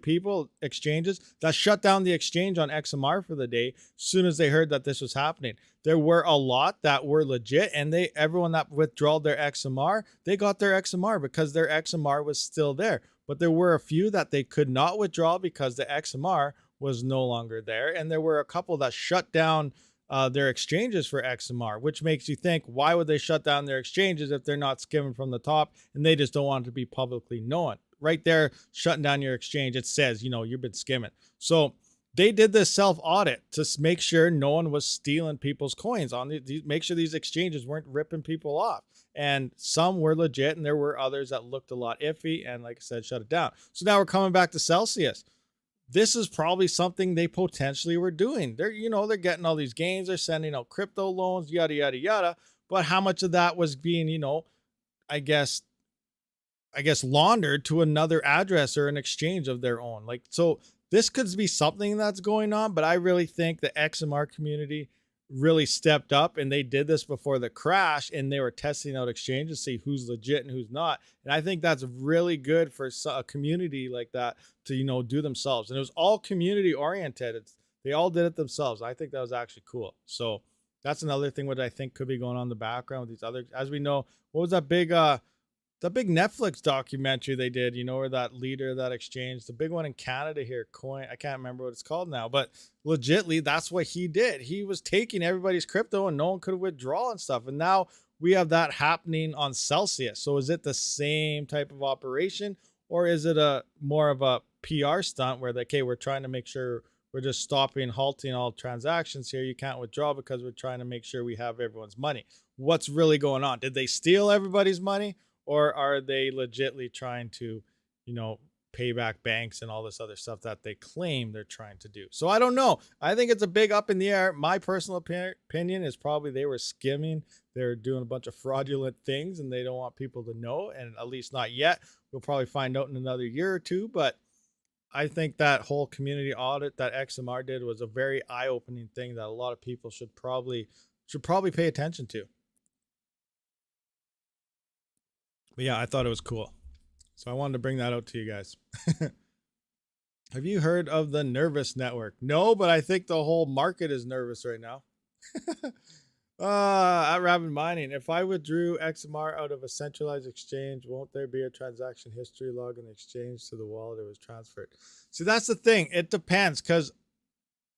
exchanges that shut down the exchange on XMR for the day as soon as they heard that this was happening. There were a lot that were legit, and everyone that withdrew their XMR, they got their XMR because their XMR was still there. But there were a few that they could not withdraw because the XMR was no longer there, and there were a couple that shut down their exchanges for XMR, which makes you think, why would they shut down their exchanges if they're not skimming from the top and they just don't want it to be publicly known? Right there, shutting down your exchange, it says, you know, you've been skimming. So they did this self-audit to make sure no one was stealing people's coins, make sure these exchanges weren't ripping people off. And some were legit, and there were others that looked a lot iffy, and like I said, shut it down. So now we're coming back to Celsius. This is probably something they potentially were doing. They're getting all these gains. They're sending out crypto loans, yada, yada, yada. But how much of that was being, you know, I guess laundered to another address or an exchange of their own? Like, so this could be something that's going on, but I really think the XMR community really stepped up, and they did this before the crash, and they were testing out exchanges to see who's legit and who's not. And I think that's really good for a community like that to, you know, do themselves. And it was all community oriented. They all did it themselves. I think that was actually cool. So that's another thing what I think could be going on in the background with these other, as we know, what was that big Netflix documentary they did, you know, where that leader of that exchange, the big one in Canada here, Coin, I can't remember what it's called now, but legitly that's what he did. He was taking everybody's crypto and no one could withdraw and stuff. And now we have that happening on Celsius. So is it the same type of operation, or is it a more of a PR stunt where okay, we're trying to make sure we're just halting all transactions here. You can't withdraw because we're trying to make sure we have everyone's money. What's really going on? Did they steal everybody's money? Or are they legitly trying to, you know, pay back banks and all this other stuff that they claim they're trying to do? So I don't know. I think it's a big up in the air. My personal opinion is probably they were skimming. They're doing a bunch of fraudulent things and they don't want people to know. And at least not yet. We'll probably find out in another year or two. But I think that whole community audit that XMR did was a very eye-opening thing that a lot of people should probably pay attention to. But yeah, I thought it was cool. So I wanted to bring that out to you guys. Have you heard of the Nervous Network? No, but I think the whole market is nervous right now. At RabidMining, if I withdrew XMR out of a centralized exchange, won't there be a transaction history log in the exchange to the wallet it was transferred? See, that's the thing. It depends, because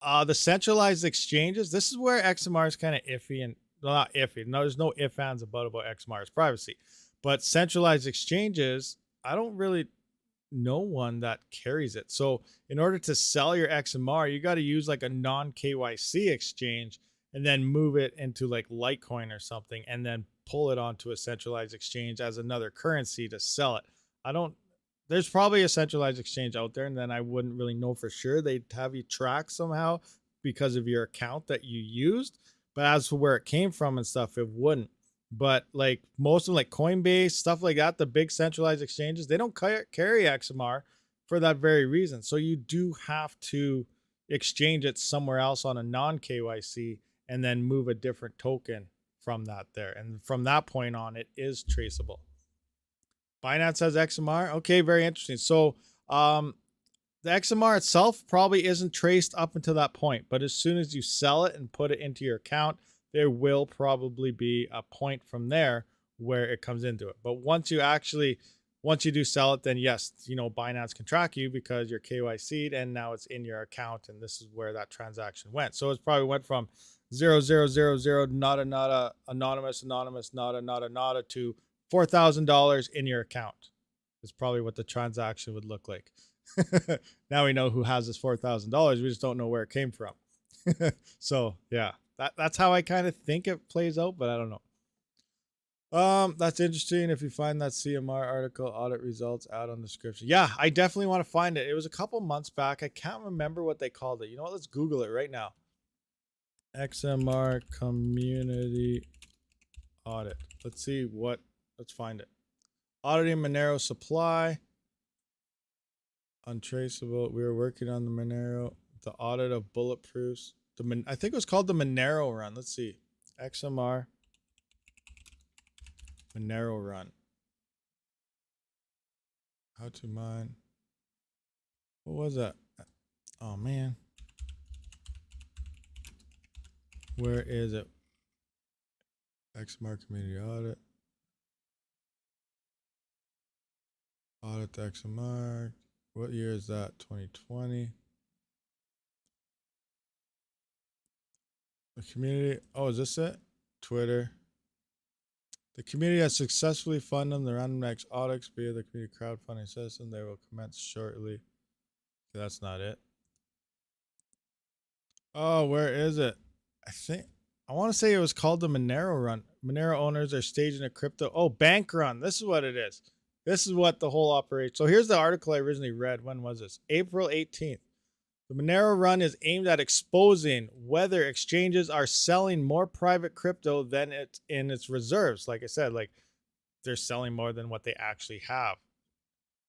the centralized exchanges, this is where XMR is kind of iffy, and well, not iffy. No, there's no ifs, ands about XMR's privacy. But centralized exchanges, I don't really know one that carries it. So in order to sell your XMR, you got to use like a non-KYC exchange and then move it into like Litecoin or something and then pull it onto a centralized exchange as another currency to sell it. There's probably a centralized exchange out there, and then I wouldn't really know for sure. They'd have you track somehow because of your account that you used. But as for where it came from and stuff, it wouldn't. But like most of them, like Coinbase, stuff like that, the big centralized exchanges, they don't carry XMR for that very reason. So you do have to exchange it somewhere else on a non-KYC and then move a different token from that there. And from that point on, it is traceable. Binance has XMR. Okay, very interesting. So the XMR itself probably isn't traced up until that point. But as soon as you sell it and put it into your account, there will probably be a point from there where it comes into it. But once you do sell it, then yes, you know, Binance can track you because you're KYC'd and now it's in your account, and this is where that transaction went. So it's probably went from 000 nada anonymous nada to $4,000 in your account. Is probably what the transaction would look like. Now we know who has this $4,000. We just don't know where it came from. So yeah, that's how I kind of think it plays out, but I don't know. That's interesting. If you find that CMR article, audit results, add on description. Yeah, I definitely want to find it. It was a couple months back. I can't remember what they called it. You know what? Let's Google it right now. XMR community audit. Let's see what. Let's find it. Auditing Monero supply. Untraceable. We were working on the Monero. The audit of bulletproofs. I think it was called the Monero run. Let's see. XMR Monero run. How to mine. What was that? Oh man. Where is it? XMR community audit. Audit the XMR. What year is that? 2020. The community. Oh, is this it? Twitter. The community has successfully funded the RandomX audits via the community crowdfunding system. They will commence shortly. Okay, that's not it. Oh, where is it? I want to say it was called the Monero run. Monero owners are staging a crypto. Oh, bank run. This is what it is. This is what the whole operation. So here's the article I originally read. When was this? April 18th. The Monero run is aimed at exposing whether exchanges are selling more private crypto than it's in its reserves. Like I said, like they're selling more than what they actually have.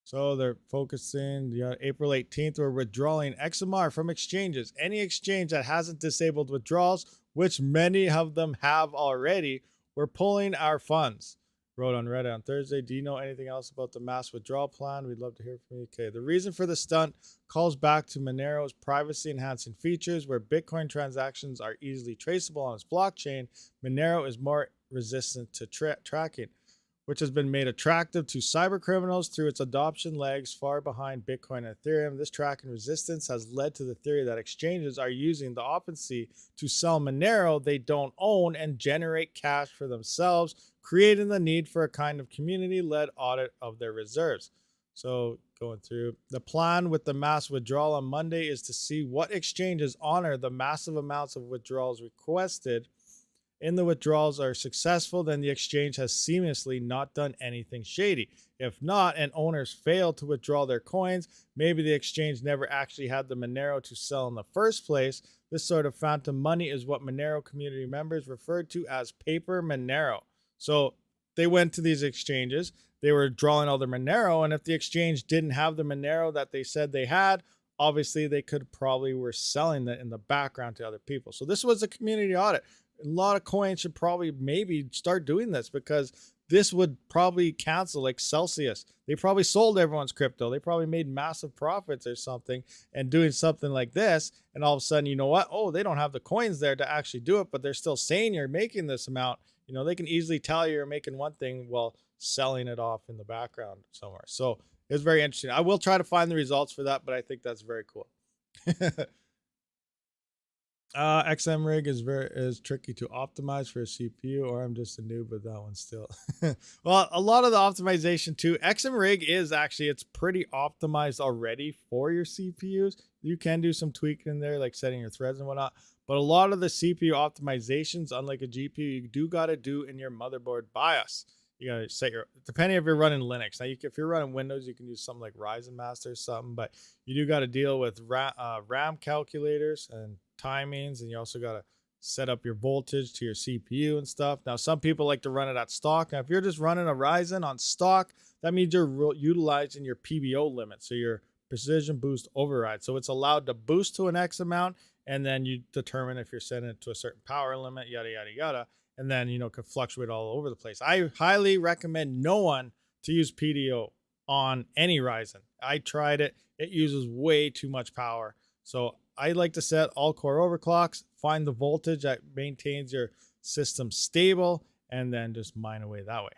So they're focusing, April 18th, we're withdrawing XMR from exchanges. Any exchange that hasn't disabled withdrawals, which many of them have already, we're pulling our funds. Wrote on Reddit on Thursday. Do you know anything else about the mass withdrawal plan? We'd love to hear from you. Okay. The reason for the stunt calls back to Monero's privacy enhancing features where Bitcoin transactions are easily traceable on its blockchain. Monero is more resistant to tracking, which has been made attractive to cyber criminals through its adoption lags far behind Bitcoin and Ethereum. This tracking resistance has led to the theory that exchanges are using the opportunity to sell Monero they don't own and generate cash for themselves, creating the need for a kind of community-led audit of their reserves. So going through the plan with the mass withdrawal on Monday is to see what exchanges honor the massive amounts of withdrawals requested. In the withdrawals are successful, then the exchange has seamlessly not done anything shady. If not, and owners fail to withdraw their coins, maybe the exchange never actually had the Monero to sell in the first place. This sort of phantom money is what Monero community members referred to as paper Monero. So they went to these exchanges, they were drawing all their Monero, and if the exchange didn't have the Monero that they said they had, obviously they could probably were selling that in the background to other people. So this was a community audit. A lot of coins should probably maybe start doing this because this would probably cancel like Celsius. They probably sold everyone's crypto. They probably made massive profits or something and doing something like this. And all of a sudden, you know what? Oh, they don't have the coins there to actually do it, but they're still saying you're making this amount. You know, they can easily tell you're making one thing while selling it off in the background somewhere. So it's very interesting. I will try to find the results for that, but I think that's very cool. XM rig is tricky to optimize for a CPU, or I'm just a noob with that one still. Well, a lot of the optimization too. XM rig is actually, it's pretty optimized already for your CPUs. You can do some tweaking in there, like setting your threads and whatnot. But a lot of the CPU optimizations, unlike a GPU, you do got to do in your motherboard BIOS. You got to set your, depending if you're running Linux. Now, if you're running Windows, you can use something like Ryzen Master or something, but you do got to deal with RAM calculators and timings, and you also got to set up your voltage to your CPU and stuff. Now, some people like to run it at stock. Now, if you're just running a Ryzen on stock, that means you're utilizing your PBO limit, so your precision boost override. So it's allowed to boost to an X amount, and then you determine if you're setting it to a certain power limit, yada, yada, yada. And then, you know, could fluctuate all over the place. I highly recommend no one to use PDO on any Ryzen. I tried it. It uses way too much power. So I like to set all core overclocks, find the voltage that maintains your system stable, and then just mine away that way.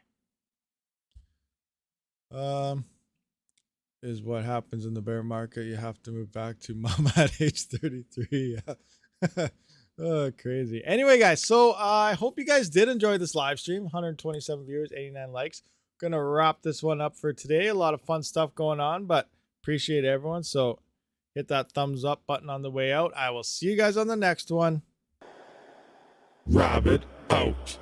Is what happens in the bear market. You have to move back to mom at age 33. Yeah. Oh, crazy. Anyway, guys, so I hope you guys did enjoy this live stream. 127 viewers, 89 likes. Gonna wrap this one up for today. A lot of fun stuff going on, but appreciate everyone. So hit that thumbs up button on the way out. I will see you guys on the next one. Rabid out.